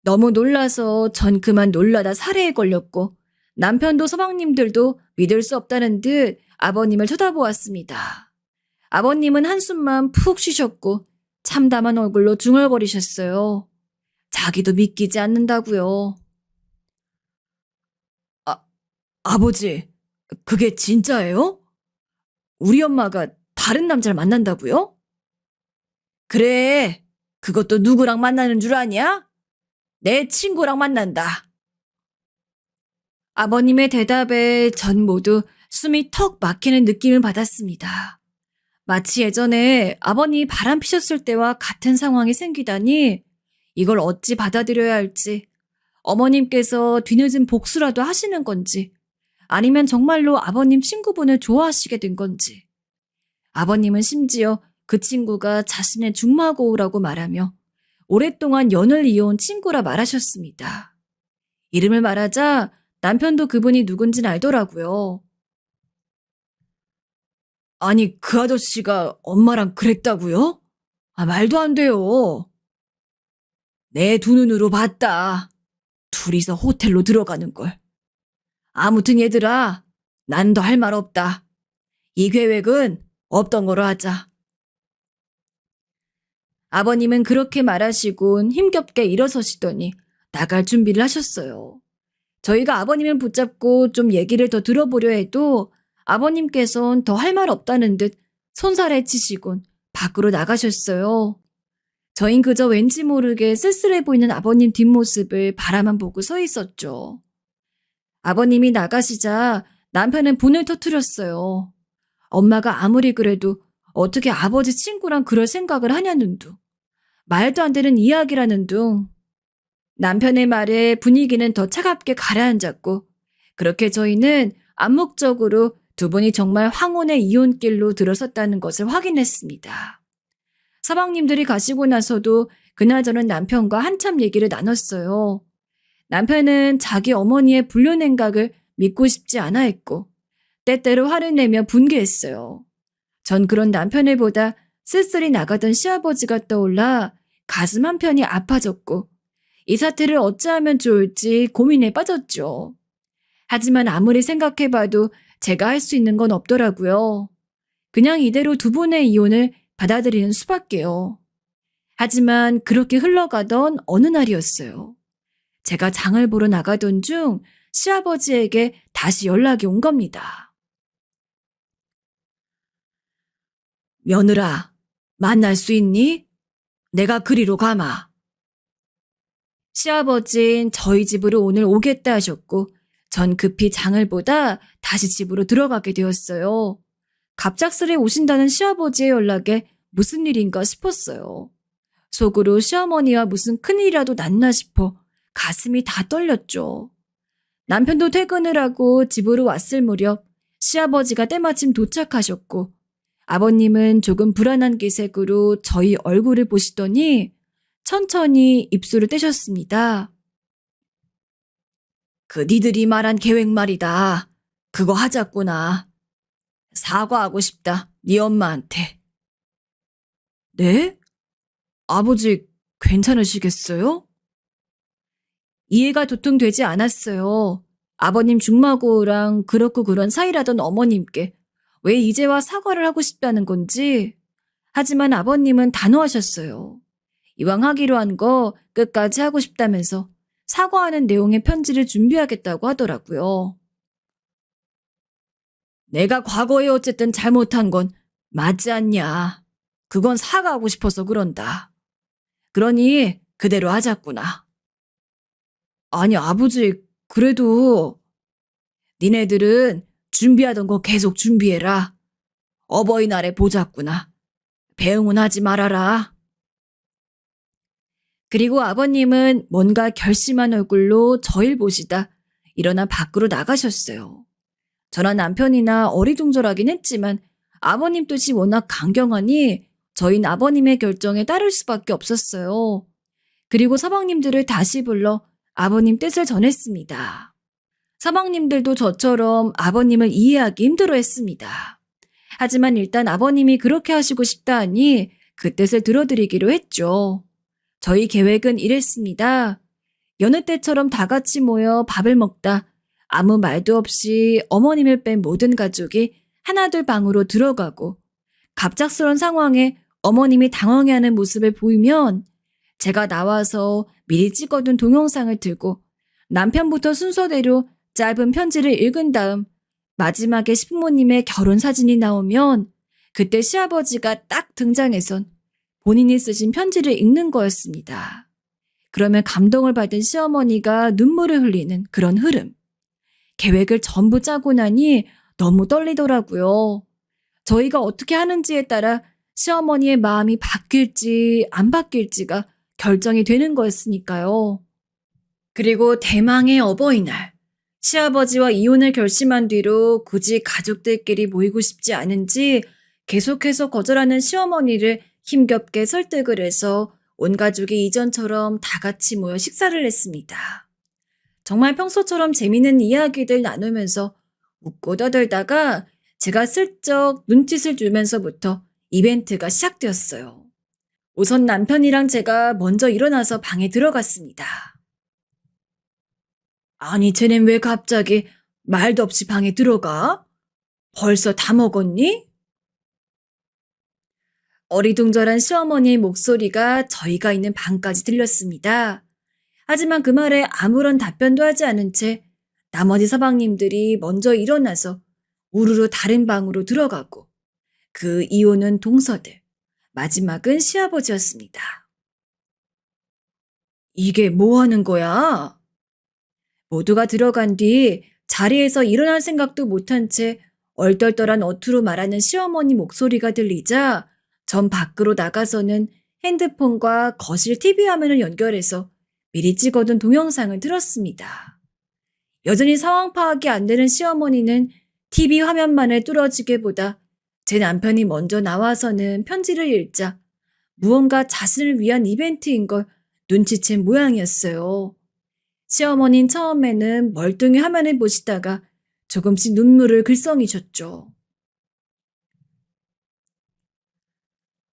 너무 놀라서 전 그만 놀라다 살해에 걸렸고 남편도 서방님들도 믿을 수 없다는 듯 아버님을 쳐다보았습니다. 아버님은 한숨만 푹 쉬셨고 참담한 얼굴로 중얼거리셨어요. 자기도 믿기지 않는다고요. 아버지, 그게 진짜예요? 우리 엄마가 다른 남자를 만난다고요? 그래, 그것도 누구랑 만나는 줄 아냐? 내 친구랑 만난다. 아버님의 대답에 전 모두 숨이 턱 막히는 느낌을 받았습니다. 마치 예전에 아버님이 바람 피셨을 때와 같은 상황이 생기다니 이걸 어찌 받아들여야 할지, 어머님께서 뒤늦은 복수라도 하시는 건지, 아니면 정말로 아버님 친구분을 좋아하시게 된 건지. 아버님은 심지어 그 친구가 자신의 중마고우라고 말하며 오랫동안 연을 이어온 친구라 말하셨습니다. 이름을 말하자 남편도 그분이 누군진 알더라고요. 아니, 그 아저씨가 엄마랑 그랬다고요? 말도 안 돼요. 내 두 눈으로 봤다. 둘이서 호텔로 들어가는 걸. 아무튼 얘들아, 난 더 할 말 없다. 이 계획은 없던 거로 하자. 아버님은 그렇게 말하시곤 힘겹게 일어서시더니 나갈 준비를 하셨어요. 저희가 아버님을 붙잡고 좀 얘기를 더 들어보려 해도 아버님께선 더 할 말 없다는 듯 손살에 치시곤 밖으로 나가셨어요. 저흰 그저 왠지 모르게 쓸쓸해 보이는 아버님 뒷모습을 바라만 보고 서 있었죠. 아버님이 나가시자 남편은 분을 터뜨렸어요. 엄마가 아무리 그래도 어떻게 아버지 친구랑 그럴 생각을 하냐는 둥. 말도 안 되는 이야기라는 둥. 남편의 말에 분위기는 더 차갑게 가라앉았고 그렇게 저희는 암묵적으로 두 분이 정말 황혼의 이혼길로 들어섰다는 것을 확인했습니다. 서방님들이 가시고 나서도 그나저나 남편과 한참 얘기를 나눴어요. 남편은 자기 어머니의 불륜행각을 믿고 싶지 않아 했고 때때로 화를 내며 분개했어요. 전 그런 남편을 보다 쓸쓸히 나가던 시아버지가 떠올라 가슴 한편이 아파졌고 이 사태를 어찌하면 좋을지 고민에 빠졌죠. 하지만 아무리 생각해봐도 제가 할 수 있는 건 없더라고요. 그냥 이대로 두 분의 이혼을 받아들이는 수밖에요. 하지만 그렇게 흘러가던 어느 날이었어요. 제가 장을 보러 나가던 중 시아버지에게 다시 연락이 온 겁니다. 며느라, 만날 수 있니? 내가 그리로 가마. 시아버진 저희 집으로 오늘 오겠다 하셨고 전 급히 장을 보다 다시 집으로 들어가게 되었어요. 갑작스레 오신다는 시아버지의 연락에 무슨 일인가 싶었어요. 속으로 시어머니와 무슨 큰일이라도 났나 싶어 가슴이 다 떨렸죠. 남편도 퇴근을 하고 집으로 왔을 무렵 시아버지가 때마침 도착하셨고 아버님은 조금 불안한 기색으로 저희 얼굴을 보시더니 천천히 입술을 떼셨습니다. 그 니들이 말한 계획 말이다. 그거 하자꾸나. 사과하고 싶다. 네 엄마한테. 네? 아버지 괜찮으시겠어요? 이해가 도통 되지 않았어요. 아버님 중마고랑 그렇고 그런 사이라던 어머님께 왜 이제와 사과를 하고 싶다는 건지. 하지만 아버님은 단호하셨어요. 이왕 하기로 한 거 끝까지 하고 싶다면서 사과하는 내용의 편지를 준비하겠다고 하더라고요. 내가 과거에 어쨌든 잘못한 건 맞지 않냐. 그건 사과하고 싶어서 그런다. 그러니 그대로 하자꾸나. 아니 아버지 그래도 니네들은 준비하던 거 계속 준비해라. 어버이날에 보자꾸나. 배웅은 하지 말아라. 그리고 아버님은 뭔가 결심한 얼굴로 저를 보시다 일어나 밖으로 나가셨어요. 저나 남편이나 어리둥절하긴 했지만 아버님 뜻이 워낙 강경하니 저희는 아버님의 결정에 따를 수밖에 없었어요. 그리고 서방님들을 다시 불러 아버님 뜻을 전했습니다. 서방님들도 저처럼 아버님을 이해하기 힘들어했습니다. 하지만 일단 아버님이 그렇게 하시고 싶다 하니 그 뜻을 들어드리기로 했죠. 저희 계획은 이랬습니다. 여느 때처럼 다 같이 모여 밥을 먹다 아무 말도 없이 어머님을 뺀 모든 가족이 하나둘 방으로 들어가고 갑작스런 상황에 어머님이 당황해하는 모습을 보이면 제가 나와서 미리 찍어둔 동영상을 들고 남편부터 순서대로 짧은 편지를 읽은 다음 마지막에 시부모님의 결혼 사진이 나오면 그때 시아버지가 딱 등장해선 본인이 쓰신 편지를 읽는 거였습니다. 그러면 감동을 받은 시어머니가 눈물을 흘리는 그런 흐름. 계획을 전부 짜고 나니 너무 떨리더라고요. 저희가 어떻게 하는지에 따라 시어머니의 마음이 바뀔지 안 바뀔지가 결정이 되는 거였으니까요. 그리고 대망의 어버이날. 시아버지와 이혼을 결심한 뒤로 굳이 가족들끼리 모이고 싶지 않은지 계속해서 거절하는 시어머니를 힘겹게 설득을 해서 온 가족이 이전처럼 다 같이 모여 식사를 했습니다. 정말 평소처럼 재미있는 이야기들 나누면서 웃고 떠들다가 제가 슬쩍 눈짓을 주면서부터 이벤트가 시작되었어요. 우선 남편이랑 제가 먼저 일어나서 방에 들어갔습니다. 아니, 쟤넨 왜 갑자기 말도 없이 방에 들어가? 벌써 다 먹었니? 어리둥절한 시어머니의 목소리가 저희가 있는 방까지 들렸습니다. 하지만 그 말에 아무런 답변도 하지 않은 채 나머지 서방님들이 먼저 일어나서 우르르 다른 방으로 들어가고 그 이후는 동서들, 마지막은 시아버지였습니다. 이게 뭐 하는 거야? 모두가 들어간 뒤 자리에서 일어날 생각도 못한 채 얼떨떨한 어투로 말하는 시어머니 목소리가 들리자 전 밖으로 나가서는 핸드폰과 거실 TV 화면을 연결해서 미리 찍어둔 동영상을 틀었습니다. 여전히 상황 파악이 안 되는 시어머니는 TV 화면만을 뚫어지게 보다 제 남편이 먼저 나와서는 편지를 읽자 무언가 자신을 위한 이벤트인 걸 눈치챈 모양이었어요. 시어머니는 처음에는 멀뚱히 화면을 보시다가 조금씩 눈물을 글썽이셨죠.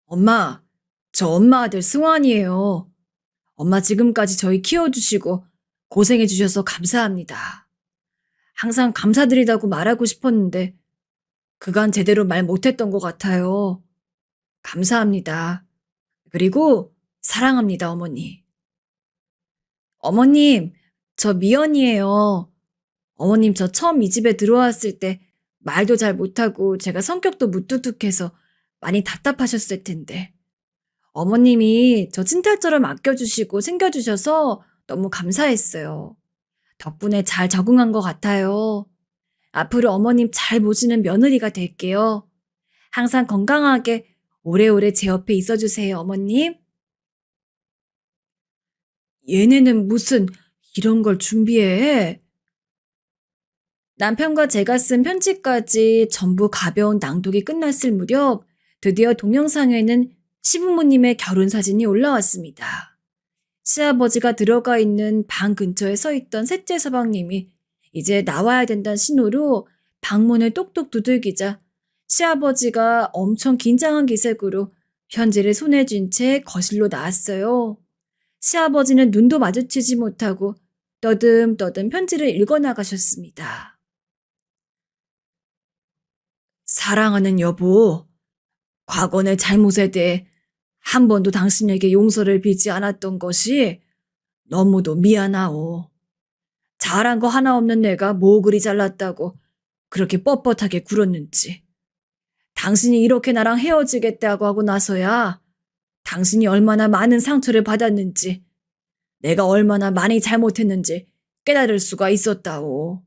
엄마, 저 엄마 아들 승환이에요. 엄마 지금까지 저희 키워주시고 고생해주셔서 감사합니다. 항상 감사드리다고 말하고 싶었는데 그간 제대로 말 못했던 것 같아요. 감사합니다. 그리고 사랑합니다, 어머니. 어머님, 저 미연이에요. 어머님, 저 처음 이 집에 들어왔을 때 말도 잘 못하고 제가 성격도 무뚝뚝해서 많이 답답하셨을 텐데 어머님이 저 찐탈처럼 아껴주시고 챙겨주셔서 너무 감사했어요. 덕분에 잘 적응한 것 같아요. 앞으로 어머님 잘 모시는 며느리가 될게요. 항상 건강하게 오래오래 제 옆에 있어주세요, 어머님. 얘네는 무슨 이런 걸 준비해? 남편과 제가 쓴 편지까지 전부 가벼운 낭독이 끝났을 무렵 드디어 동영상에는 시부모님의 결혼 사진이 올라왔습니다. 시아버지가 들어가 있는 방 근처에 서 있던 셋째 서방님이 이제 나와야 된다는 신호로 방문을 똑똑 두들기자 시아버지가 엄청 긴장한 기색으로 편지를 손에 쥔 채 거실로 나왔어요. 시아버지는 눈도 마주치지 못하고 떠듬떠듬 편지를 읽어나가셨습니다. 사랑하는 여보, 과거 내 잘못에 대해 한 번도 당신에게 용서를 빌지 않았던 것이 너무도 미안하오. 잘한 거 하나 없는 내가 뭐 그리 잘났다고 그렇게 뻣뻣하게 굴었는지. 당신이 이렇게 나랑 헤어지겠다고 하고 나서야 당신이 얼마나 많은 상처를 받았는지, 내가 얼마나 많이 잘못했는지 깨달을 수가 있었다오.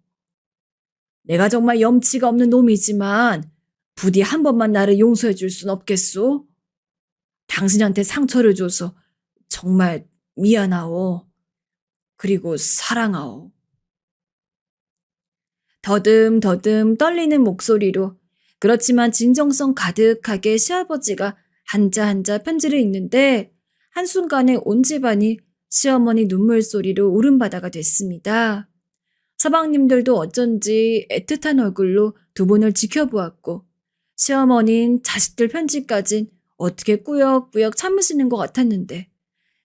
내가 정말 염치가 없는 놈이지만 부디 한 번만 나를 용서해 줄 순 없겠소? 당신한테 상처를 줘서 정말 미안하오. 그리고 사랑하오. 더듬더듬 떨리는 목소리로 그렇지만 진정성 가득하게 시아버지가 한자 한자 편지를 읽는데 한순간에 온 집안이 시어머니 눈물 소리로 울음바다가 됐습니다. 서방님들도 어쩐지 애틋한 얼굴로 두 분을 지켜보았고 시어머니는 자식들 편지까진 어떻게 꾸역꾸역 참으시는 것 같았는데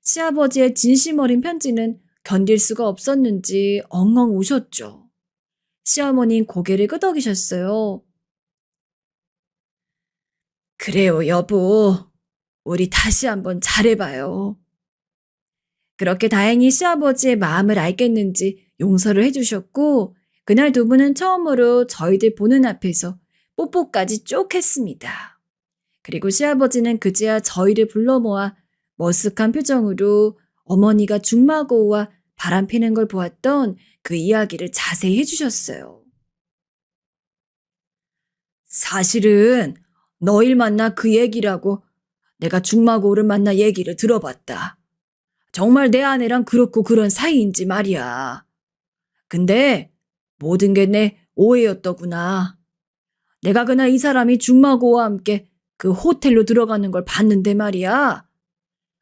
시아버지의 진심 어린 편지는 견딜 수가 없었는지 엉엉 우셨죠. 시어머니는 고개를 끄덕이셨어요. 그래요, 여보. 우리 다시 한번 잘해봐요. 그렇게 다행히 시아버지의 마음을 알겠는지 용서를 해주셨고 그날 두 분은 처음으로 저희들 보는 앞에서 뽀뽀까지 쭉 했습니다. 그리고 시아버지는 그제야 저희를 불러 모아 머쓱한 표정으로 어머니가 중마고우와 바람 피는 걸 보았던 그 이야기를 자세히 해주셨어요. 사실은 너일 만나 그 얘기라고 내가 중마고우를 만나 얘기를 들어봤다. 정말 내 아내랑 그렇고 그런 사이인지 말이야. 근데 모든 게 내 오해였더구나. 내가 그날 이 사람이 중마고와 함께 그 호텔로 들어가는 걸 봤는데 말이야.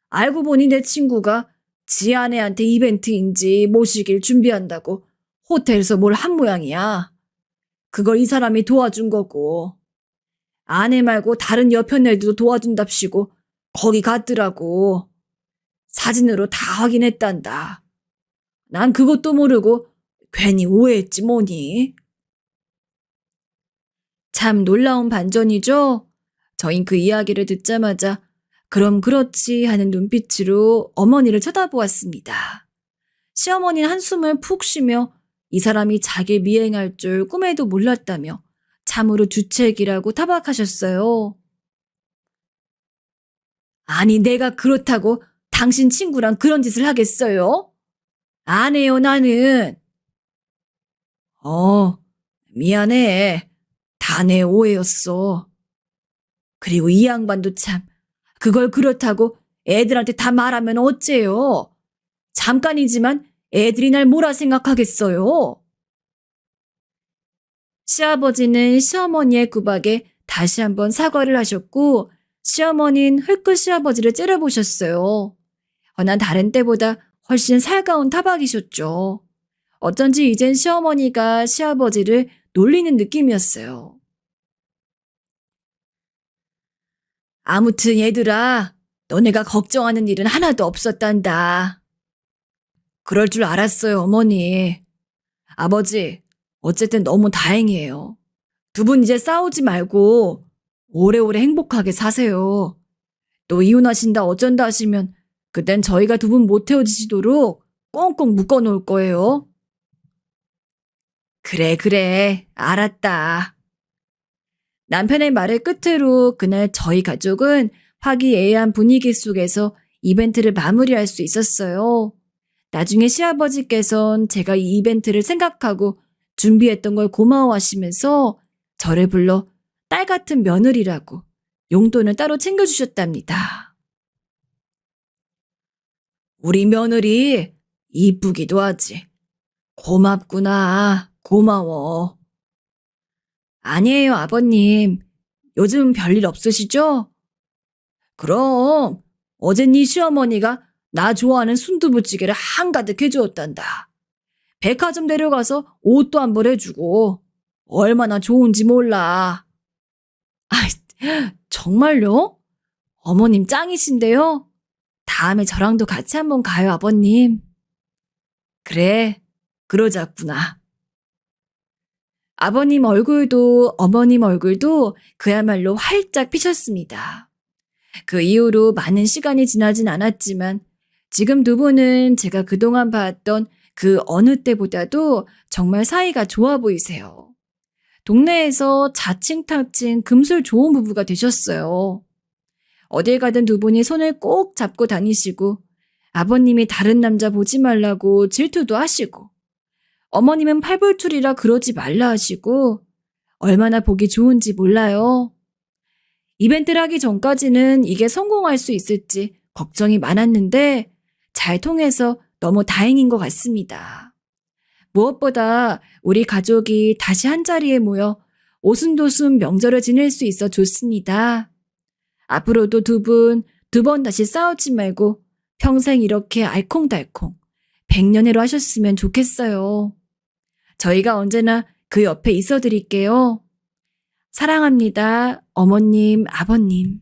알고 보니 내 친구가 지 아내한테 이벤트인지 모시길 준비한다고 호텔에서 뭘 한 모양이야. 그걸 이 사람이 도와준 거고. 아내 말고 다른 여편 애들도 도와준답시고 거기 갔더라고. 사진으로 다 확인했단다. 난 그것도 모르고 괜히 오해했지 뭐니. 참 놀라운 반전이죠? 저흰 그 이야기를 듣자마자 그럼 그렇지 하는 눈빛으로 어머니를 쳐다보았습니다. 시어머니는 한숨을 푹 쉬며 이 사람이 자기 미행할 줄 꿈에도 몰랐다며 참으로 주책이라고 타박하셨어요. 아니 내가 그렇다고 당신 친구랑 그런 짓을 하겠어요? 안 해요 나는. 미안해. 다 내 오해였어. 그리고 이 양반도 참 그걸 그렇다고 애들한테 다 말하면 어째요? 잠깐이지만 애들이 날 뭐라 생각하겠어요? 시아버지는 시어머니의 구박에 다시 한번 사과를 하셨고 시어머니는 흘끗 시아버지를 째려보셨어요. 허나 다른 때보다 훨씬 살가운 타박이셨죠. 어쩐지 이젠 시어머니가 시아버지를 놀리는 느낌이었어요. 아무튼 얘들아, 너네가 걱정하는 일은 하나도 없었단다. 그럴 줄 알았어요, 어머니. 아버지, 어쨌든 너무 다행이에요. 두 분 이제 싸우지 말고 오래오래 행복하게 사세요. 또 이혼하신다 어쩐다 하시면 그땐 저희가 두 분 못 헤어지시도록 꽁꽁 묶어놓을 거예요. 그래, 알았다. 남편의 말을 끝으로 그날 저희 가족은 화기애애한 분위기 속에서 이벤트를 마무리할 수 있었어요. 나중에 시아버지께선 제가 이 이벤트를 생각하고 준비했던 걸 고마워하시면서 저를 불러 딸 같은 며느리라고 용돈을 따로 챙겨주셨답니다. 우리 며느리 이쁘기도 하지. 고맙구나. 고마워. 아니에요, 아버님. 요즘 별일 없으시죠? 그럼 어제 네 시어머니가 나 좋아하는 순두부찌개를 한가득 해주었단다. 백화점 데려가서 옷도 한 벌 해주고 얼마나 좋은지 몰라. 아, 정말요? 어머님 짱이신데요? 다음에 저랑도 같이 한번 가요, 아버님. 그래, 그러자꾸나. 아버님 얼굴도 어머님 얼굴도 그야말로 활짝 피셨습니다. 그 이후로 많은 시간이 지나진 않았지만 지금 두 분은 제가 그동안 봤던 그 어느 때보다도 정말 사이가 좋아 보이세요. 동네에서 자칭타칭 금술 좋은 부부가 되셨어요. 어딜 가든 두 분이 손을 꼭 잡고 다니시고 아버님이 다른 남자 보지 말라고 질투도 하시고 어머님은 팔불출이라 그러지 말라 하시고 얼마나 보기 좋은지 몰라요. 이벤트를 하기 전까지는 이게 성공할 수 있을지 걱정이 많았는데 잘 통해서 너무 다행인 것 같습니다. 무엇보다 우리 가족이 다시 한자리에 모여 오순도순 명절을 지낼 수 있어 좋습니다. 앞으로도 두 번 다시 싸우지 말고 평생 이렇게 알콩달콩 100년해로 하셨으면 좋겠어요. 저희가 언제나 그 옆에 있어 드릴게요. 사랑합니다. 어머님, 아버님.